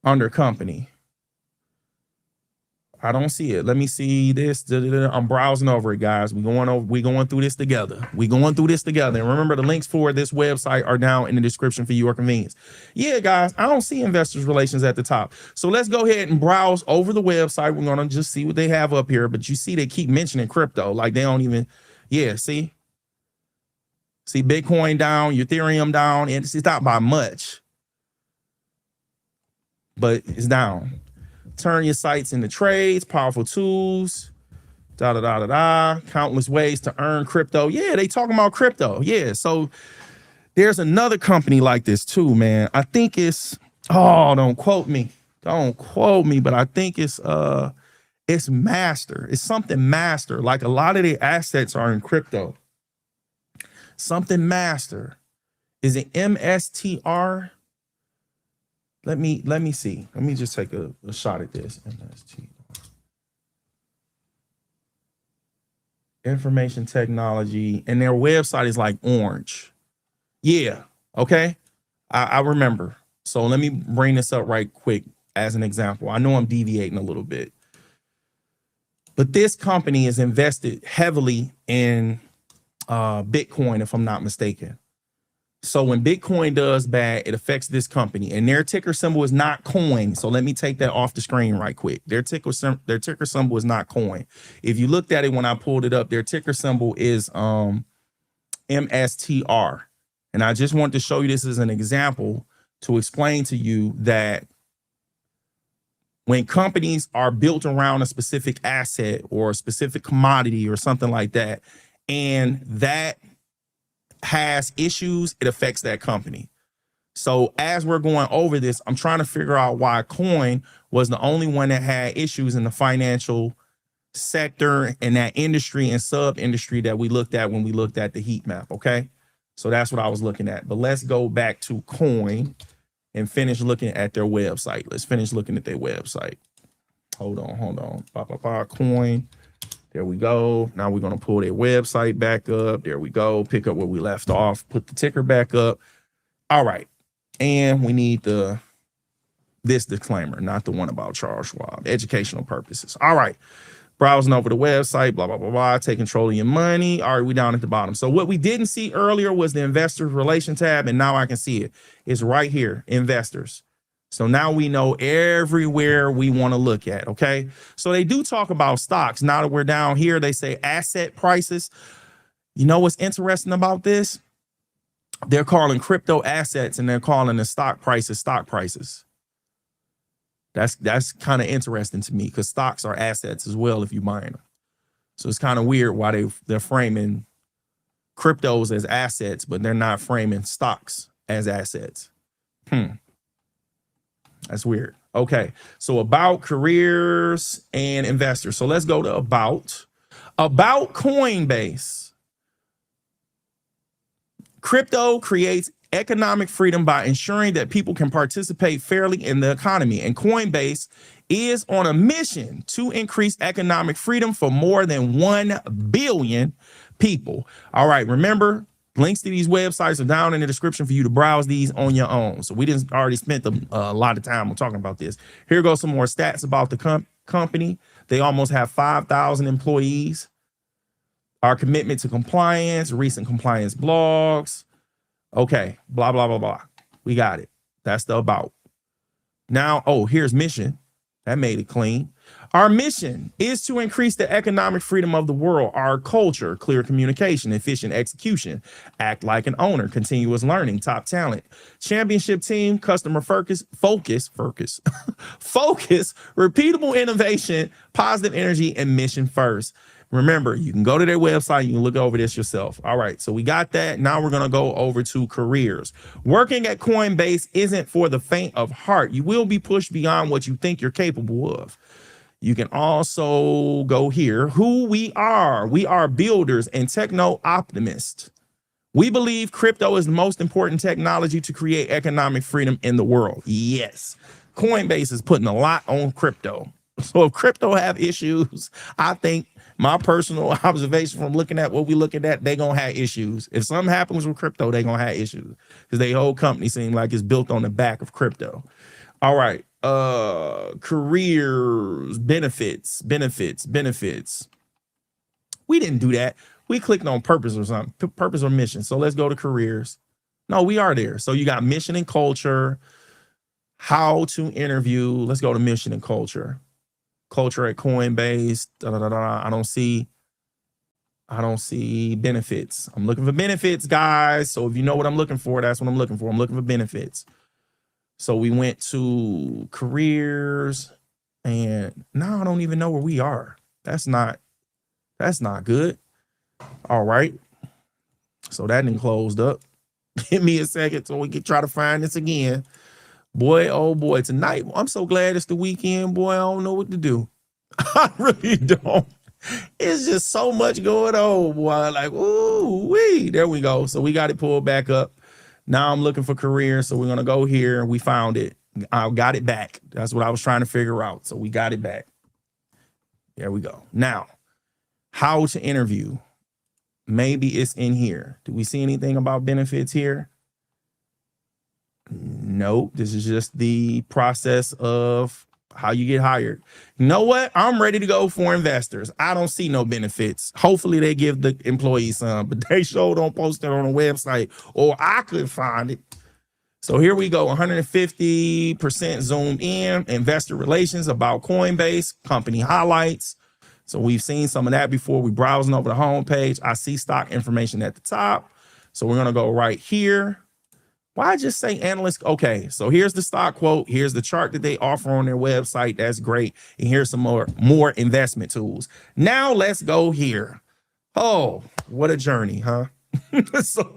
under company. I don't see it. Let me see this. I'm browsing over it, guys. We're going through this together. And remember, the links for this website are down in the description for your convenience. Yeah, guys, I don't see investors relations at the top. So let's go ahead and browse over the website. We're going to just see what they have up here. But you see, they keep mentioning crypto. Like they don't even, yeah, see Bitcoin down, Ethereum down, and it's not by much, but it's down. Turn your sites into trades, powerful tools, countless ways to earn crypto. Yeah, they talking about crypto. Yeah, so there's another company like this too, man. I think it's, oh, don't quote me, but I think it's Master. It's something Master. Like a lot of the assets are in crypto. Something Master. Is it MSTR? Let me see. Let me just take a shot at this. MSTR. Information technology, and their website is like orange. Yeah. Okay. I remember. So let me bring this up right quick as an example. I know I'm deviating a little bit, But this company is invested heavily in Bitcoin, if I'm not mistaken. So when Bitcoin does bad, it affects this company, and their ticker symbol is not coin. So let me take that off the screen right quick. Their ticker symbol is not coin. If you looked at it when I pulled it up, their ticker symbol is MSTR. And I just want to show you this as an example to explain to you that when companies are built around a specific asset or a specific commodity or something like that, and that has issues, it affects that company. So as we're going over this, I'm trying to figure out why coin was the only one that had issues in the financial sector and that industry and sub industry that we looked at when we looked at the heat map. Okay, so that's what I was looking at. But let's go back to coin and finish looking at their website. Let's finish looking at their website. Hold on. Coin. There we go. Now we're going to pull their website back up. There we go. Pick up where we left off. Put the ticker back up. All right. And we need this disclaimer, not the one about Charles Schwab. Educational purposes. All right. Browsing over the website, blah, blah, blah, blah. Take control of your money. All right, we down at the bottom. So what we didn't see earlier was the investor relation tab, and now I can see it. It's right here, investors. So now we know everywhere we want to look at, okay? So they do talk about stocks. Now that we're down here, they say asset prices. You know what's interesting about this? They're calling crypto assets and they're calling the stock prices. That's kind of interesting to me because stocks are assets as well if you're buying them. So it's kind of weird why they're framing cryptos as assets, but they're not framing stocks as assets. That's weird. Okay, so about, careers, and investors. So let's go to about Coinbase. Crypto creates economic freedom by ensuring that people can participate fairly in the economy. And Coinbase is on a mission to increase economic freedom for more than 1 billion people. All right, remember, links to these websites are down in the description for you to browse these on your own. So we didn't already spent a lot of time on talking about this. Here goes some more stats about the company. They almost have 5,000 employees. Our commitment to compliance, recent compliance blogs. Okay, blah, blah, blah, blah. We got it. That's the about. Now, oh, here's mission. That made it clean. Our mission is to increase the economic freedom of the world. Our culture, clear communication, efficient execution, act like an owner, continuous learning, top talent, championship team, customer focus, repeatable innovation, positive energy, and mission first. Remember, you can go to their website. You can look over this yourself. All right, so we got that. Now we're going to go over to careers. Working at Coinbase isn't for the faint of heart. You will be pushed beyond what you think you're capable of. You can also go here. Who we are. We are builders and techno optimists. We believe crypto is the most important technology to create economic freedom in the world. Yes, Coinbase is putting a lot on crypto. So if crypto have issues, I think my personal observation from looking at what we're looking at, they're going to have issues. If something happens with crypto, they're going to have issues because their whole company seems like it's built on the back of crypto. All right. Careers, benefits. We didn't do that. We clicked on purpose or something, purpose or mission. So let's go to careers. No, we are there. So you got mission and culture, how to interview. Let's go to mission and culture. Culture at Coinbase. I don't see benefits. I'm looking for benefits, guys. So if you know what I'm looking for, that's what I'm looking for. I'm looking for benefits. So we went to careers, and now I don't even know where we are. That's not good. All right. So that didn't closed up. Give me a second so we can try to find this again. Boy, oh boy, tonight, I'm so glad it's the weekend, boy. I don't know what to do. I really don't. It's just so much going on, boy. Like, ooh, wee. There we go. So we got it pulled back up. Now I'm looking for career. So we're going to go here. We found it. I got it back. That's what I was trying to figure out. So we got it back. There we go. Now, how to interview. Maybe it's in here. Do we see anything about benefits here? Nope. This is just the process of how you get hired. You know what? I'm ready to go for investors. I don't see no benefits. Hopefully they give the employees some, but they sure don't post it on a website, or I could find it. So here we go, 150% zoomed in, investor relations, about Coinbase, company highlights. So we've seen some of that before. We browsing over the homepage. I see stock information at the top. So we're gonna go right here. Why just say analyst? Okay, so here's the stock quote. Here's the chart that they offer on their website. That's great. And here's some more investment tools. Now let's go here. Oh, what a journey, huh? So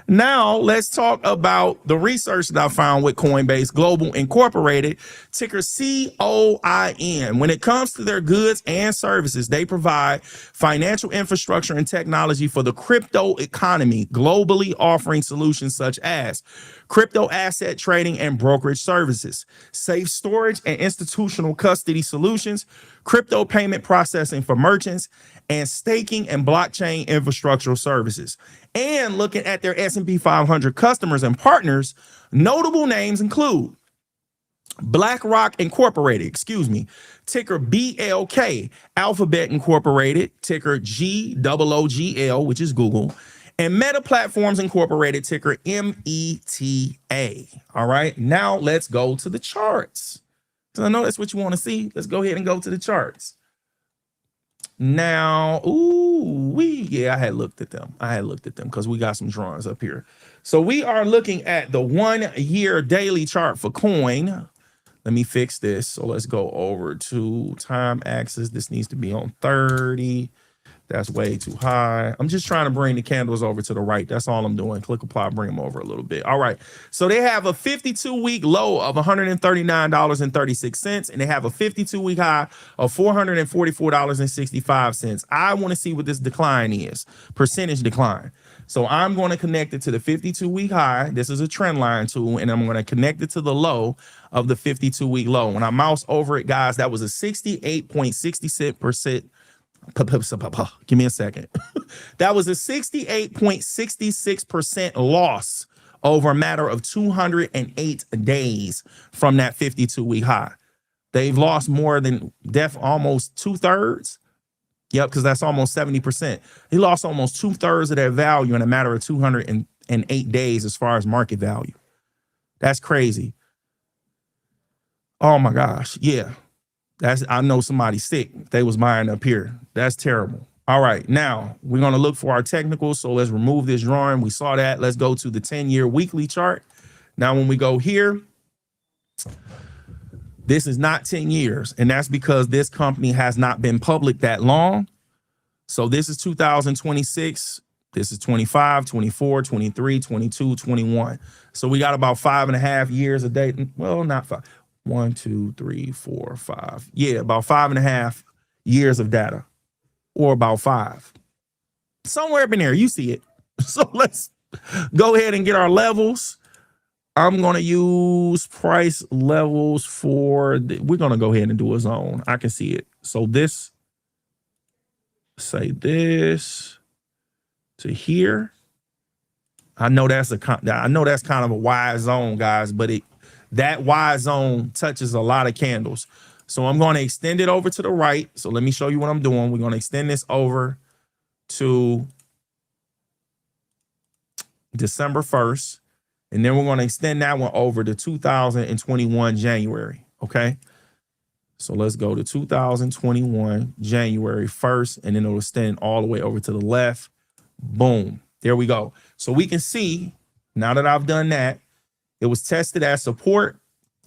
now let's talk about the research that I found with Coinbase Global Incorporated, ticker COIN. When it comes to their goods and services, they provide financial infrastructure and technology for the crypto economy, globally offering solutions such as crypto asset trading and brokerage services, safe storage and institutional custody solutions, crypto payment processing for merchants, and staking and blockchain infrastructural services. And looking at their S&P 500 customers and partners, notable names include BlackRock Incorporated, ticker BLK, Alphabet Incorporated, ticker GOOGL, which is Google, and Meta Platforms Incorporated, ticker META. All right, now let's go to the charts. So I know that's what you want to see. Let's go ahead and go to the charts. Now, I had looked at them. Because we got some drawings up here. So we are looking at the 1 year daily chart for coin. Let me fix this. So let's go over to time axis. This needs to be on 30. That's way too high. I'm just trying to bring the candles over to the right. That's all I'm doing. Click apply, bring them over a little bit. All right. So they have a 52-week low of $139.36, and they have a 52-week high of $444.65. I want to see what this decline is, percentage decline. So I'm going to connect it to the 52-week high. This is a trend line tool, and I'm going to connect it to the low of the 52-week low. When I mouse over it, guys, that was a 68.66%. Give me a second. That was a 68.66% loss over a matter of 208 days from that 52-week high. They've lost more than almost 2/3. Yep, because that's almost 70%. He lost almost 2/3 of their value in a matter of 208 days as far as market value. That's crazy. Oh my gosh. Yeah. I know somebody's sick. They was buying up here. That's terrible. All right, now we're going to look for our technicals. So let's remove this drawing. We saw that. Let's go to the 10-year weekly chart. Now, when we go here, this is not 10 years. And that's because this company has not been public that long. So this is 2026. This is 25, 24, 23, 22, 21. So we got about 5.5 years of data. Well, not 5. 1, 2, 3, 4, 5. Yeah, about 5.5 years of data, or about 5. Somewhere up in there, you see it. So let's go ahead and get our levels. I'm going to use price levels we're going to go ahead and do a zone. I can see it. So this, say this to here. I know that's kind of a wide zone, guys, but that Y zone touches a lot of candles. So I'm going to extend it over to the right. So let me show you what I'm doing. We're going to extend this over to December 1st. And then we're going to extend that one over to 2021 January. Okay. So let's go to 2021 January 1st. And then it'll extend all the way over to the left. Boom. There we go. So we can see, now that I've done that, it was tested as support,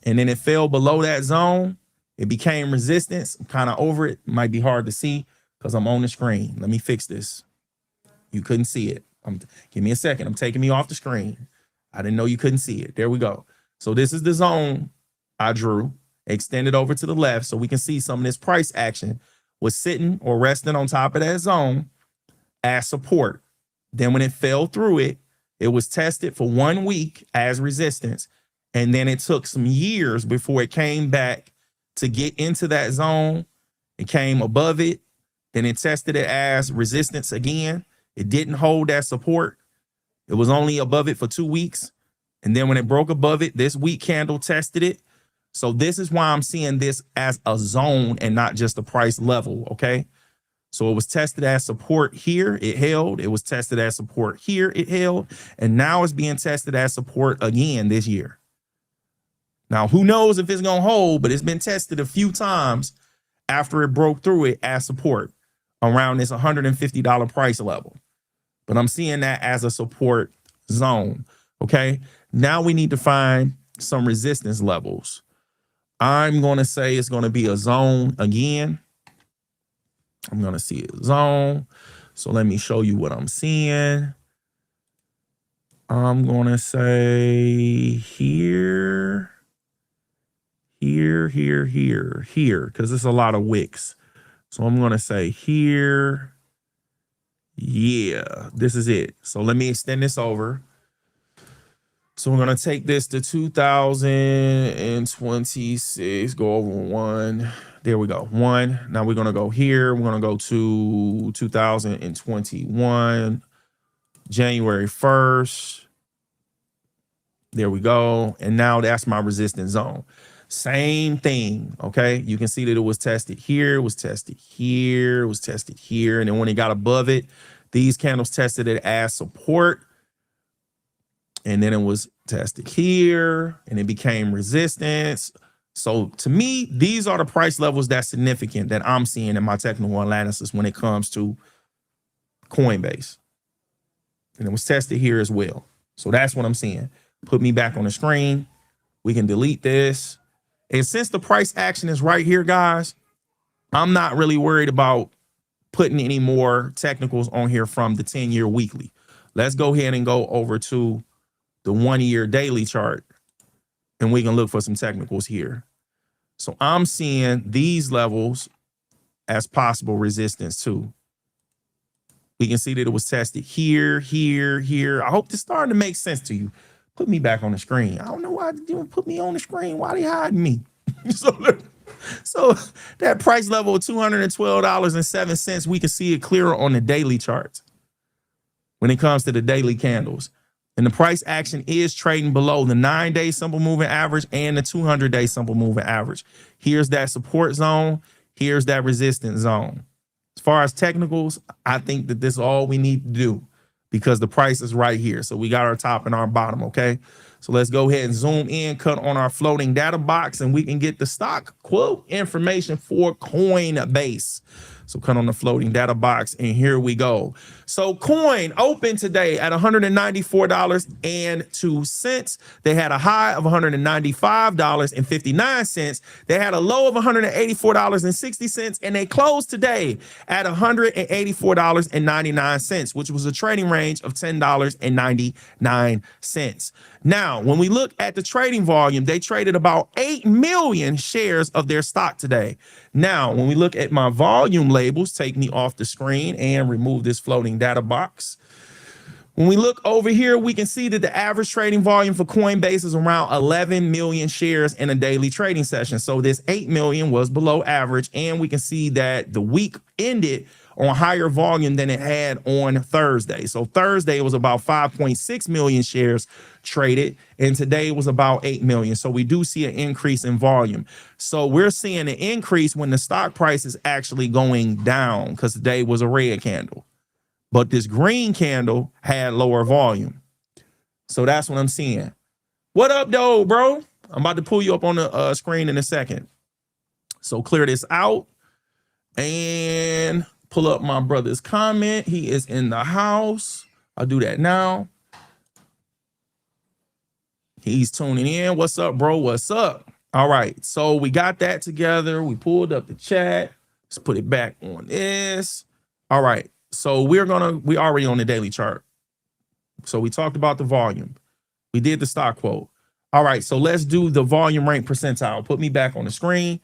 and then it fell below that zone. It became resistance. I'm kind of over it. Might be hard to see because I'm on the screen. Let me fix this. You couldn't see it. Give me a second. I'm taking me off the screen. I didn't know you couldn't see it. There we go. So this is the zone I drew, extended over to the left so we can see some of this price action was sitting or resting on top of that zone as support. Then when it fell through it, it was tested for 1 week as resistance, and then it took some years before it came back to get into that zone. It came above it, then it tested it as resistance again. It didn't hold that support. It was only above it for 2 weeks, and then when it broke above it, this week candle tested it. So this is why I'm seeing this as a zone and not just a price level, okay? So it was tested as support here, it held. It was tested as support here, it held. And now it's being tested as support again this year. Now, who knows if it's going to hold, but it's been tested a few times after it broke through it as support around this $150 price level. But I'm seeing that as a support zone, okay? Now we need to find some resistance levels. I'm going to say it's going to be a zone again. I'm going to see a zone. So let me show you what I'm seeing. I'm going to say here, because it's a lot of wicks. So I'm going to say here. Yeah, this is it. So let me extend this over. So we're going to take this to 2026, go over one. There we go, one. Now we're going to go here. We're going to go to 2021, January 1st. There we go. And now that's my resistance zone. Same thing, okay? You can see that it was tested here, it was tested here, it was tested here. And then when it got above it, these candles tested it as support. And then it was tested here and it became resistance. So to me, these are the price levels that's significant that I'm seeing in my technical analysis when it comes to Coinbase. And it was tested here as well. So that's what I'm seeing. Put me back on the screen. We can delete this. And since the price action is right here, guys, I'm not really worried about putting any more technicals on here from the 10-year weekly. Let's go ahead and go over to the 1-year daily chart, and we can look for some technicals here. So I'm seeing these levels as possible resistance too. We can see that it was tested here, here, here. I hope this starting to make sense to you. Put me back on the screen. I don't know why they didn't put me on the screen. Why they hiding me? So that price level of $212.07, we can see it clearer on the daily charts when it comes to the daily candles. And the price action is trading below the 9-day simple moving average and the 200-day simple moving average. Here's that support zone. Here's that resistance zone. As far as technicals, I think that this is all we need to do because the price is right here. So we got our top and our bottom, okay? So let's go ahead and zoom in, cut on our floating data box, and we can get the stock quote information for Coinbase. So cut on the floating data box, and here we go. So Coin opened today at $194.02. They had a high of $195.59. They had a low of $184.60, and they closed today at $184.99, which was a trading range of $10.99. Now, when we look at the trading volume, they traded about 8 million shares of their stock today. Now, when we look at my volume labels, take me off the screen and remove this floating data box. When we look over here, we can see that the average trading volume for Coinbase is around 11 million shares in a daily trading session. So this 8 million was below average. And we can see that the week ended on higher volume than it had on Thursday. So Thursday it was about 5.6 million shares traded, and today it was about 8 million. So we do see an increase in volume. So we're seeing an increase when the stock price is actually going down because today was a red candle. But this green candle had lower volume. So that's what I'm seeing. What up, though, bro? I'm about to pull you up on the screen in a second. So clear this out and pull up my brother's comment. He is in the house. I'll do that now. He's tuning in. What's up, bro? What's up? All right. So we got that together. We pulled up the chat. Let's put it back on this. All right. So we already on the daily chart. So we talked about the volume. We did the stock quote. All right. So let's do the volume rank percentile. Put me back on the screen.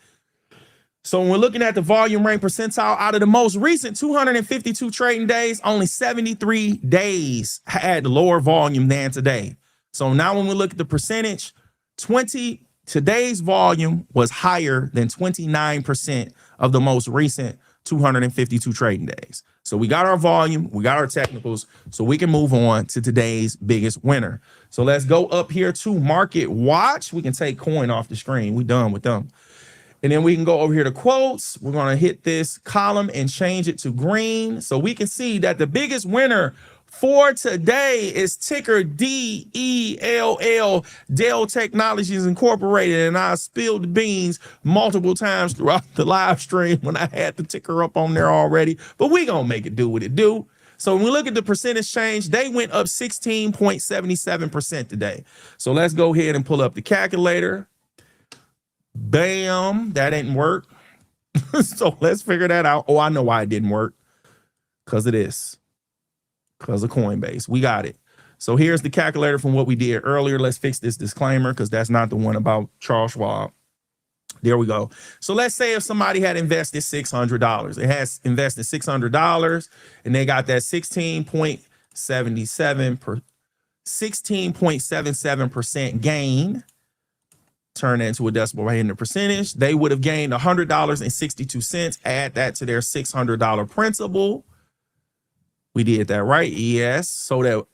So when we're looking at the volume rank percentile, out of the most recent 252 trading days, only 73 days had lower volume than today. So now when we look at the percentage, today's volume was higher than 29% of the most recent 252 trading days. So So we got our volume, we got our technicals, so we can move on to today's biggest winner. So let's go up here to Market Watch. We can take coin off the screen. We done with them. And then we can go over here to quotes. We're going to hit this column and change it to green. So we can see that the biggest winner for today is ticker DELL, Dell Technologies Incorporated. And I spilled the beans multiple times throughout the live stream when I had the ticker up on there already. But we going to make it do what it do. So when we look at the percentage change, they went up 16.77% today. So let's go ahead and pull up the calculator. Bam, that didn't work. So let's figure that out. Oh, I know why it didn't work. Because of this. Because of Coinbase. We got it. So here's the calculator from what we did earlier. Let's fix this disclaimer because that's not the one about Charles Schwab. There we go. So let's say if somebody had invested $600. It has invested $600 and they got that 16.77% gain. Turn that into a decimal right in the percentage. They would have gained $100.62. Add that to their $600 principal. We did that right. Yes. So that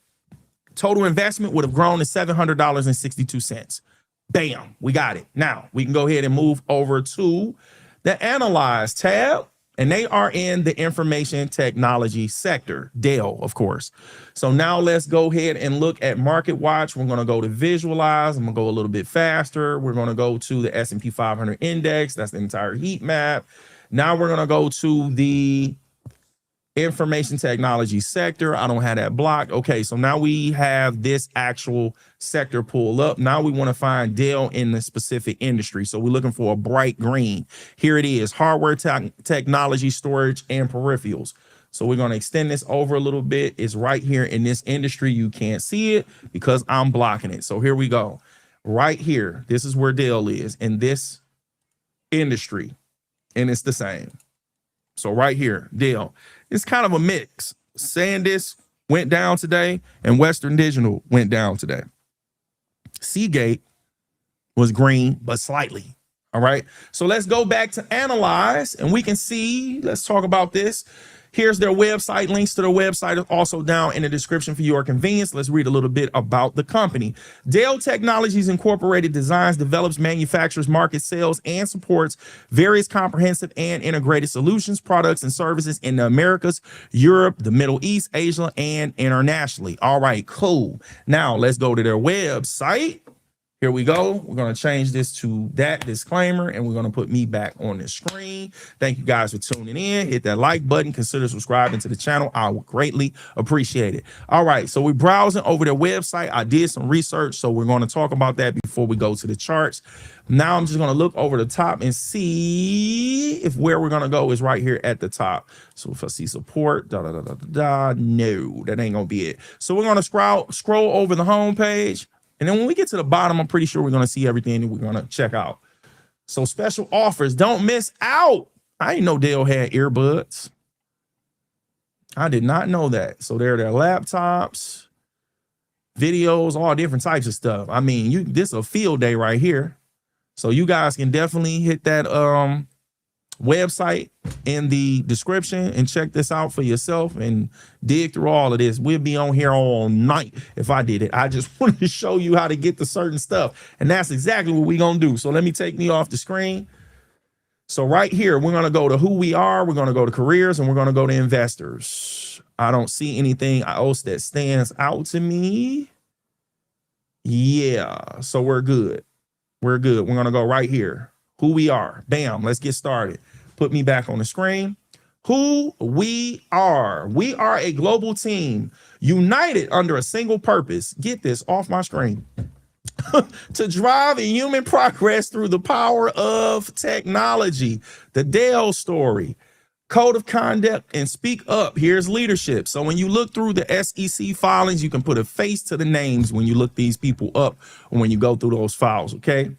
total investment would have grown to $700.62. Bam. We got it. Now we can go ahead and move over to the Analyze tab. And they are in the information technology sector, Dell, of course. So now let's go ahead and look at Market Watch. We're going to go to Visualize. I'm going to go a little bit faster. We're going to go to the S&P 500 index. That's the entire heat map. Now we're going to go to the information technology sector. I don't have that blocked. Okay, so now we have this actual sector pull up. Now we want to find Dell in the specific industry. So we're looking for a bright green. Here it is, hardware, technology, storage, and peripherals. So we're going to extend this over a little bit. It's right here in this industry. You can't see it because I'm blocking it. So here we go. Right here, this is where Dell is in this industry. And it's the same. So right here, Dell. It's kind of a mix. SanDisk went down today and Western Digital went down today. Seagate was green, but slightly. All right. So let's go back to Analyze and we can see, let's talk about this. Here's their website. Links to their website are also down in the description for your convenience. Let's read a little bit about the company. Dell Technologies Incorporated designs, develops, manufactures, markets, sells, and supports various comprehensive and integrated solutions, products, and services in the Americas, Europe, the Middle East, Asia, and internationally. All right, cool. Now let's go to their website. Here we go. We're going to change this to that disclaimer and we're going to put me back on the screen. Thank you guys for tuning in. Hit that like button. Consider subscribing to the channel. I would greatly appreciate it. All right. So we're browsing over their website. I did some research. So we're going to talk about that before we go to the charts. Now I'm just going to look over the top and see if where we're going to go is right here at the top. So if I see support, no, that ain't going to be it. So we're going to scroll over the home page. And then when we get to the bottom, I'm pretty sure we're going to see everything that we're going to check out. So special offers, don't miss out. I didn't know Dell had earbuds. I did not know that. So they're their laptops, videos, all different types of stuff. I mean, this is a field day right here. So you guys can definitely hit that website in the description and check this out for yourself and dig through all of this. We'll be on here all night if I did it. I just wanted to show you how to get to certain stuff. And that's exactly what we're going to do. So let me take me off the screen. So right here, we're going to go to who we are. We're going to go to careers and we're going to go to investors. I don't see anything else that stands out to me. Yeah, so we're good. We're good. We're going to go right here. Who we are. Bam. Let's get started. Put me back on the screen. Who we are. We are a global team united under a single purpose. Get this off my screen. To drive human progress through the power of technology. The Dell story. Code of conduct and speak up. Here's leadership. So when you look through the SEC filings, you can put a face to the names when you look these people up or when you go through those files. Okay.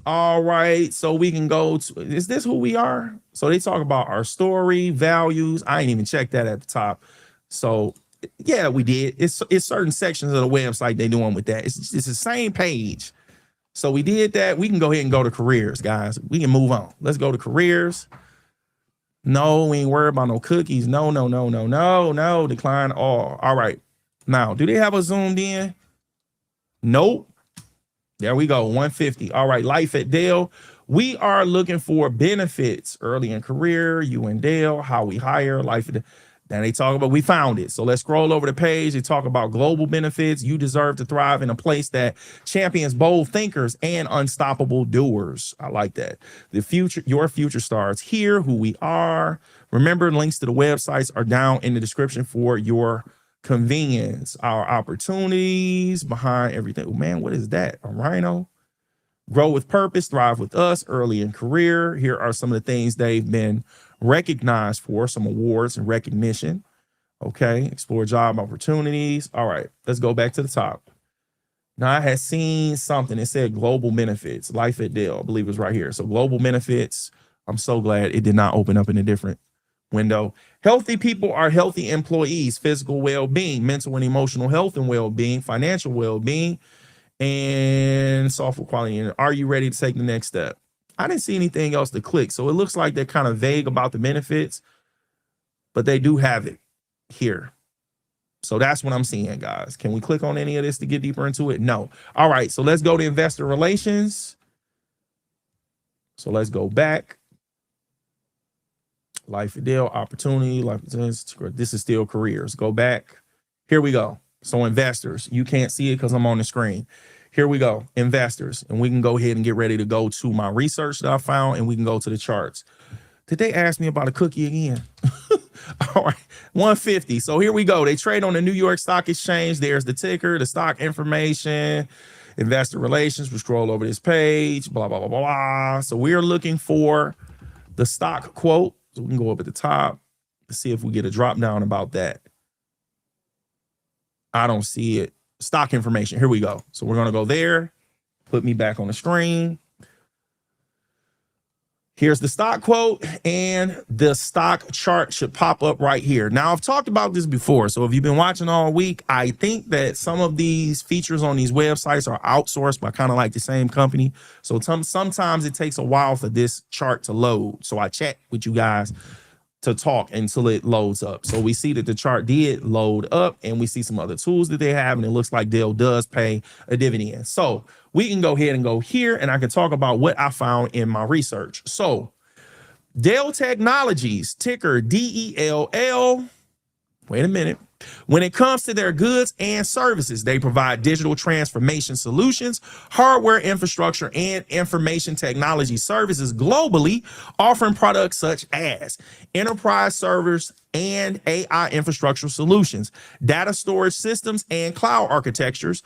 All right, so we can go to, is this who we are? So they talk about our story, values. I ain't even checked that at the top. So yeah, we did. It's certain sections of the website they doing with that. It's the same page. So we did that. We can go ahead and go to careers, guys. We can move on. Let's go to careers. No, we ain't worried about no cookies. No, no, no, no, no, no. Decline all. All right. Now, do they have a zoomed in? Nope. There we go, 150. All right, life at Dell. We are looking for benefits early in career, you and Dell, how we hire, life at Then they talk about, we found it. So let's scroll over the page. They talk about global benefits. You deserve to thrive in a place that champions bold thinkers and unstoppable doers. I like that. The future, your future starts here, who we are. Remember, links to the websites are down in the description for your convenience. Our opportunities behind everything. Oh, man, what is that? A rhino? Grow with purpose, thrive with us early in career. Here are some of the things they've been recognized for, some awards and recognition. Okay, explore job opportunities. All right, let's go back to the top. Now, I had seen something. It said global benefits, life at Dell. I believe it was right here. So global benefits. I'm so glad it did not open up in a different window. Healthy people are healthy employees, physical well-being, mental and emotional health and well-being, financial well-being, and software quality. And are you ready to take the next step? I didn't see anything else to click. So it looks like they're kind of vague about the benefits, but they do have it here. So that's what I'm seeing, guys. Can we click on any of this to get deeper into it? No. All right, so let's go to investor relations. So let's go back. Life at Dell, opportunity, life. This is still careers. Go back. Here we go. So investors, you can't see it because I'm on the screen. Here we go, investors, and we can go ahead and get ready to go to my research that I found, and we can go to the charts. Did they ask me about a cookie again? All right, 150. So here we go. They trade on the New York Stock Exchange. There's the ticker, the stock information, investor relations. We scroll over this page, blah, blah, blah, blah, blah. So we're looking for the stock quote. So we can go up at the top to see if we get a drop down about that. I don't see it. Stock information. Here we go. So we're going to go there. Put me back on the screen. Here's the stock quote, and the stock chart should pop up right here. Now, I've talked about this before. So if you've been watching all week, I think that some of these features on these websites are outsourced by kind of like the same company. So sometimes it takes a while for this chart to load. So I check with you guys to talk until it loads up. So we see that the chart did load up, and we see some other tools that they have, and it looks like Dell does pay a dividend. So we can go ahead and go here, and I can talk about what I found in my research. So Dell Technologies, ticker DELL. Wait a minute. When it comes to their goods and services, they provide digital transformation solutions, hardware infrastructure, and information technology services globally, offering products such as enterprise servers and AI infrastructure solutions, data storage systems and cloud architectures,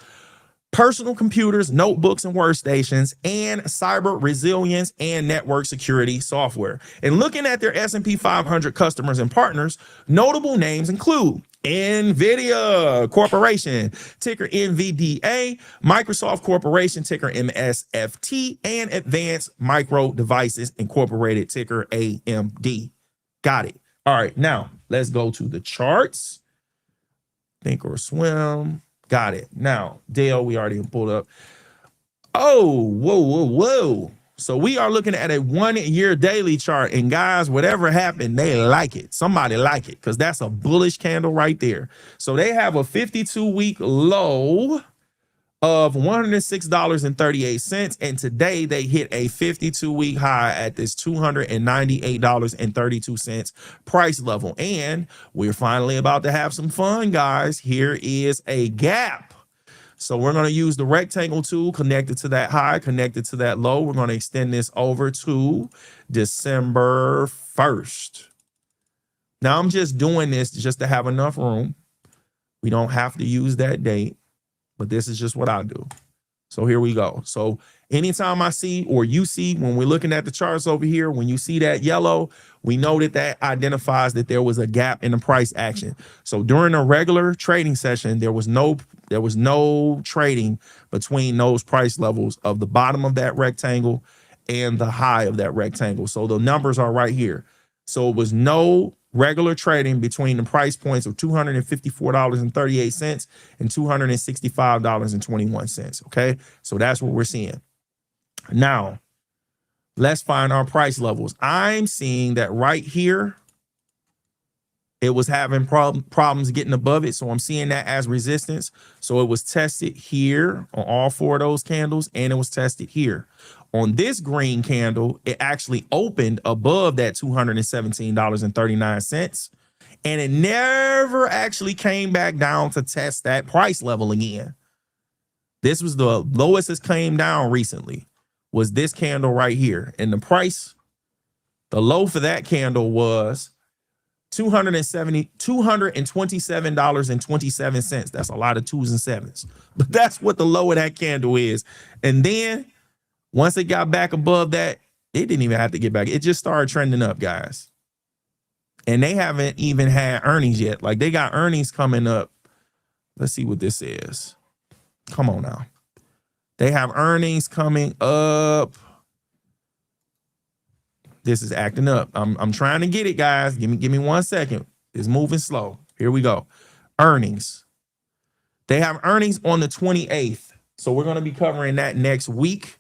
personal computers, notebooks, and workstations, and cyber resilience and network security software. And looking at their S&P 500 customers and partners, notable names include NVIDIA Corporation, ticker NVDA, Microsoft Corporation, ticker MSFT, and Advanced Micro Devices Incorporated, ticker AMD. Got it. All right, now let's go to the charts. Think or swim. Got it. Now, Dell, we already pulled up. Oh, whoa, whoa, whoa. So we are looking at a 1 year daily chart, and guys, whatever happened, they like it. Somebody like it, because that's a bullish candle right there. So they have a 52-week low of $106.38, and today they hit a 52-week high at this $298.32 price level. And we're finally about to have some fun, guys. Here is a gap. So we're going to use the rectangle tool connected to that high, connected to that low. We're going to extend this over to December 1st. Now, I'm just doing this just to have enough room. We don't have to use that date, but this is just what I do. So here we go. So anytime I see, or you see, when we're looking at the charts over here, when you see that yellow, we know that that identifies that there was a gap in the price action. So during a regular trading session, there was no trading between those price levels of the bottom of that rectangle and the high of that rectangle. So the numbers are right here. So it was no regular trading between the price points of $254.38 and $265.21. Okay, so that's what we're seeing. Now, Let's find our price levels. I'm seeing that right here, it was having problems getting above it. So I'm seeing that as resistance. So it was tested here on all four of those candles, and it was tested here. On this green candle, it actually opened above that $217.39. And it never actually came back down to test that price level again. This was the lowest it's came down recently, was this candle right here. And the price, the low for that candle was $227.27. That's a lot of twos and sevens, but that's what the low of that candle is. And then once it got back above that, it didn't even have to get back. It just started trending up, guys. And they haven't even had earnings yet. Like, they got earnings coming up. Let's see what this is. Come on now. They have earnings coming up. This is acting up. I'm trying to get it, guys. Give me 1 second. It's moving slow. Here we go. Earnings. They have earnings on the 28th. So we're going to be covering that next week.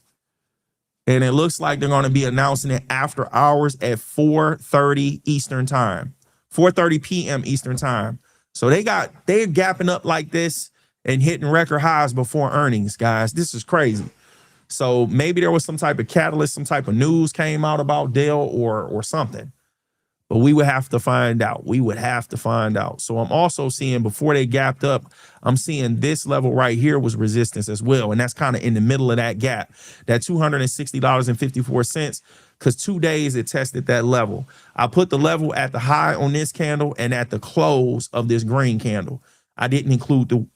And it looks like they're going to be announcing it after hours at 4:30 Eastern time, 4:30 p.m. Eastern time. So they're gapping up like this and hitting record highs before earnings, guys. This is crazy. So maybe there was some type of catalyst, some type of news came out about Dell or something. But we would have to find out. We would have to find out. So I'm also seeing, before they gapped up, I'm seeing this level right here was resistance as well. And that's kind of in the middle of that gap, that $260.54, because 2 days it tested that level. I put the level at the high on this candle and at the close of this green candle. I didn't include the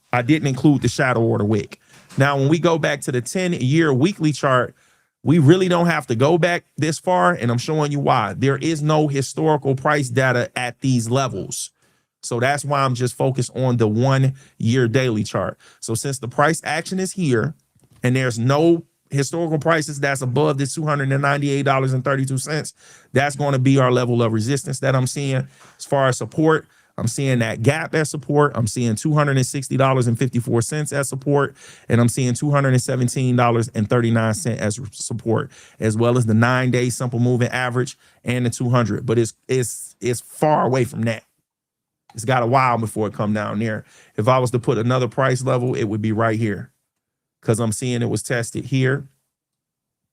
shadow order wick. Now, when we go back to the 10-year weekly chart, we really don't have to go back this far, and I'm showing you why. There is no historical price data at these levels. So that's why I'm just focused on the 1-year daily chart. So since the price action is here and there's no historical prices that's above this $298.32, that's going to be our level of resistance that I'm seeing. As far as support, I'm seeing that gap as support. I'm seeing $260.54 as support. And I'm seeing $217.39 as support, as well as the 9-day simple moving average and the 200. But it's far away from that. It's got a while before it come down there. If I was to put another price level, it would be right here, because I'm seeing it was tested here.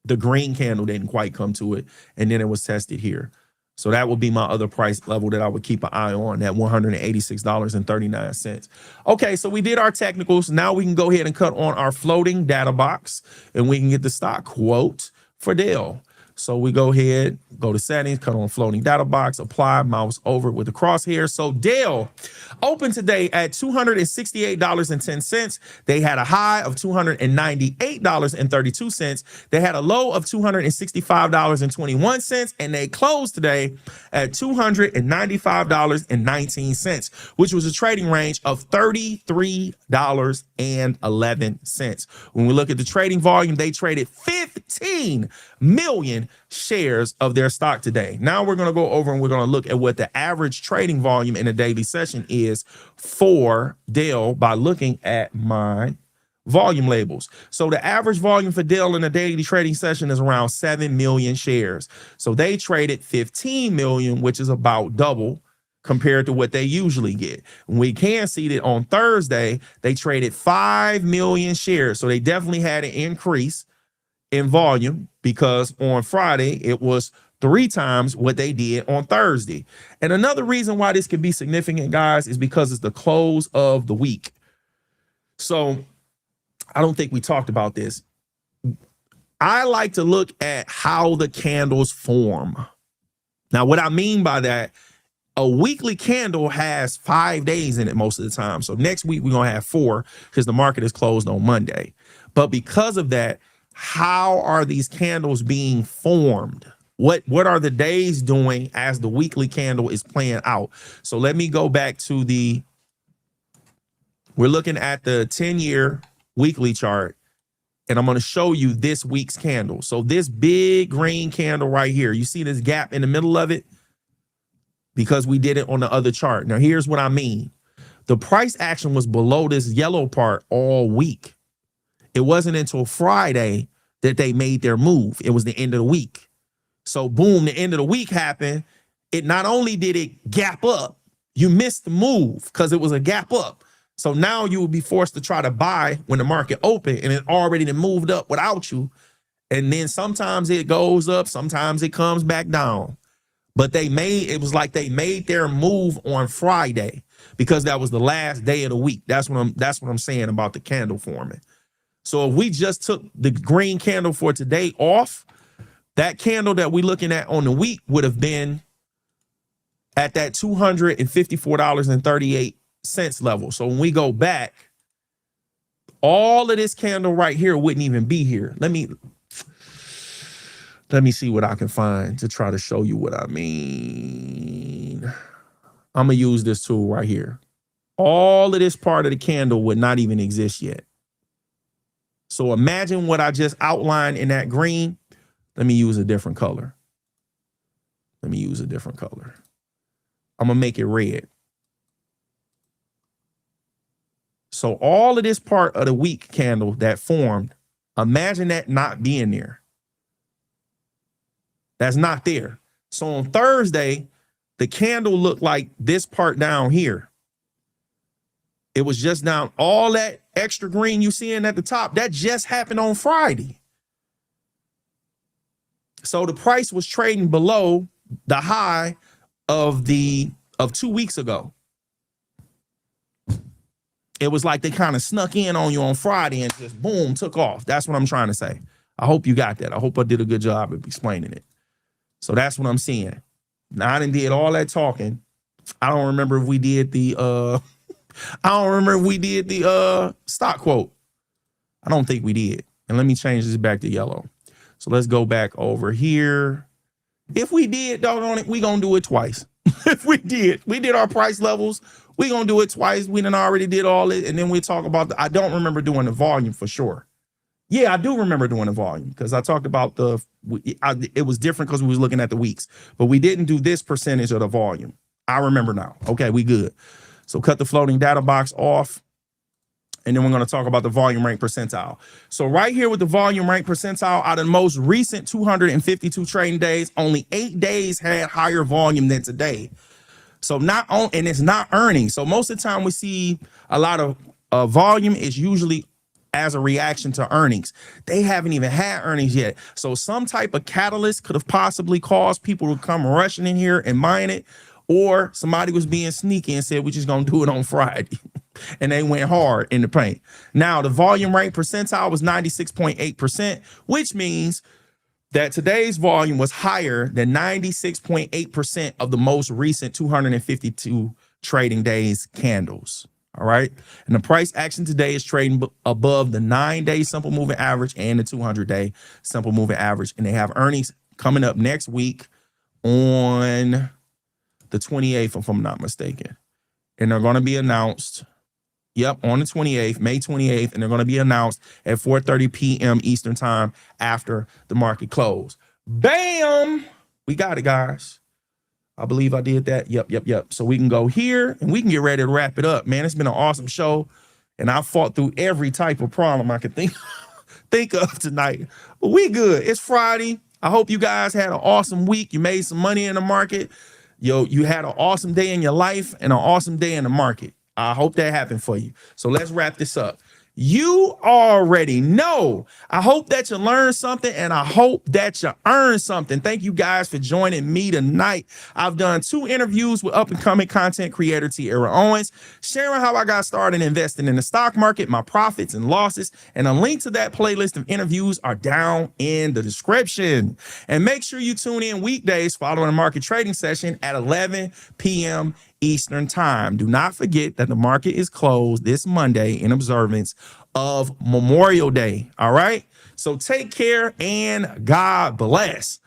The green candle didn't quite come to it, and then it was tested here. So that would be my other price level that I would keep an eye on, at $186.39. Okay, so we did our technicals. Now we can go ahead and cut on our floating data box, and we can get the stock quote for Dell. So we go ahead, go to settings, cut on floating data box, apply, mouse over with the crosshair. So Dell opened today at $268.10. They had a high of $298.32. They had a low of $265.21, and they closed today at $295.19, which was a trading range of $33.11. When we look at the trading volume, they traded 15 million shares of their stock today. Now we're going to go over and we're going to look at what the average trading volume in a daily session is for Dell by looking at my volume labels. So the average volume for Dell in a daily trading session is around 7 million shares. So they traded 15 million, which is about double compared to what they usually get. We can see that on Thursday, they traded 5 million shares. So they definitely had an increase in volume, because on Friday it was 3 times what they did on Thursday. And another reason why this could be significant, guys, is because it's the close of the week. So I don't think we talked about this. I like to look at how the candles form. Now, what I mean by that, a weekly candle has 5 days in it most of the time. So next week we're going to have 4, because the market is closed on Monday. But because of that, how are these candles being formed? What are the days doing as the weekly candle is playing out? So let me go back to we're looking at the 10-year weekly chart, and I'm going to show you this week's candle. So this big green candle right here, you see this gap in the middle of it? Because we did it on the other chart. Now, here's what I mean. The price action was below this yellow part all week. It wasn't until Friday that they made their move. It was the end of the week. So boom, the end of the week happened. It not only did it gap up, you missed the move because it was a gap up. So now you will be forced to try to buy when the market opened and it already done moved up without you. And then sometimes it goes up, sometimes it comes back down. But it was like they made their move on Friday because that was the last day of the week. That's what I'm saying about the candle forming. So if we just took the green candle for today off, that candle that we're looking at on the week would have been at that $254.38 level. So when we go back, all of this candle right here wouldn't even be here. Let me see what I can find to try to show you what I mean. I'm going to use this tool right here. All of this part of the candle would not even exist yet. So imagine what I just outlined in that green. Let me use a different color. I'm going to make it red. So all of this part of the week candle that formed, imagine that not being there. That's not there. So on Thursday, the candle looked like this part down here. It was just down. All that extra green you seeing at the top, that just happened on Friday. So the price was trading below the high of 2 weeks ago. It was like they kind of snuck in on you on Friday and just boom, took off. That's what I'm trying to say. I hope you got that. I hope I did a good job of explaining it. So that's what I'm seeing. Now I done did all that talking. I don't remember if we did the stock quote. I don't think we did. And let me change this back to yellow. So let's go back over here. If we did, doggone it, we gonna do it twice. If we did our price levels, we gonna do it twice. We done already did all it, and then we talk about I don't remember doing the volume for sure. Yeah, I do remember doing the volume because I talked about it was different because we was looking at the weeks, but we didn't do this percentage of the volume. I remember now. Okay, we good. So cut the floating data box off. And then we're going to talk about the volume rank percentile. So right here with the volume rank percentile, out of the most recent 252 trading days, only 8 days had higher volume than today. So and it's not earnings. So most of the time we see a lot of volume is usually as a reaction to earnings. They haven't even had earnings yet. So some type of catalyst could have possibly caused people to come rushing in here and buying it. Or somebody was being sneaky and said, we're just going to do it on Friday. And they went hard in the paint. Now, the volume rank percentile was 96.8%, which means that today's volume was higher than 96.8% of the most recent 252 trading days candles. All right. And the price action today is trading above the 9-day simple moving average and the 200-day simple moving average. And they have earnings coming up next week on the 28th, if I'm not mistaken. And they're going to be announced. Yep, on the 28th, May 28th, and they're going to be announced at 4:30 p.m. Eastern time after the market close. Bam! We got it, guys. I believe I did that. Yep. So we can go here and we can get ready to wrap it up. Man, it's been an awesome show, and I fought through every type of problem I could think of tonight. But we good. It's Friday. I hope you guys had an awesome week. You made some money in the market. You had an awesome day in your life and an awesome day in the market. I hope that happened for you. So let's wrap this up. You already know. I hope that you learned something, and I hope that you earned something. Thank you guys for joining me tonight. I've done 2 interviews with up-and-coming content creator Tiara Owens, sharing how I got started investing in the stock market, my profits and losses, and a link to that playlist of interviews are down in the description. And make sure you tune in weekdays following a market trading session at 11 p.m. Eastern time. Do not forget that the market is closed this Monday in observance of Memorial Day. All right. So take care and God bless.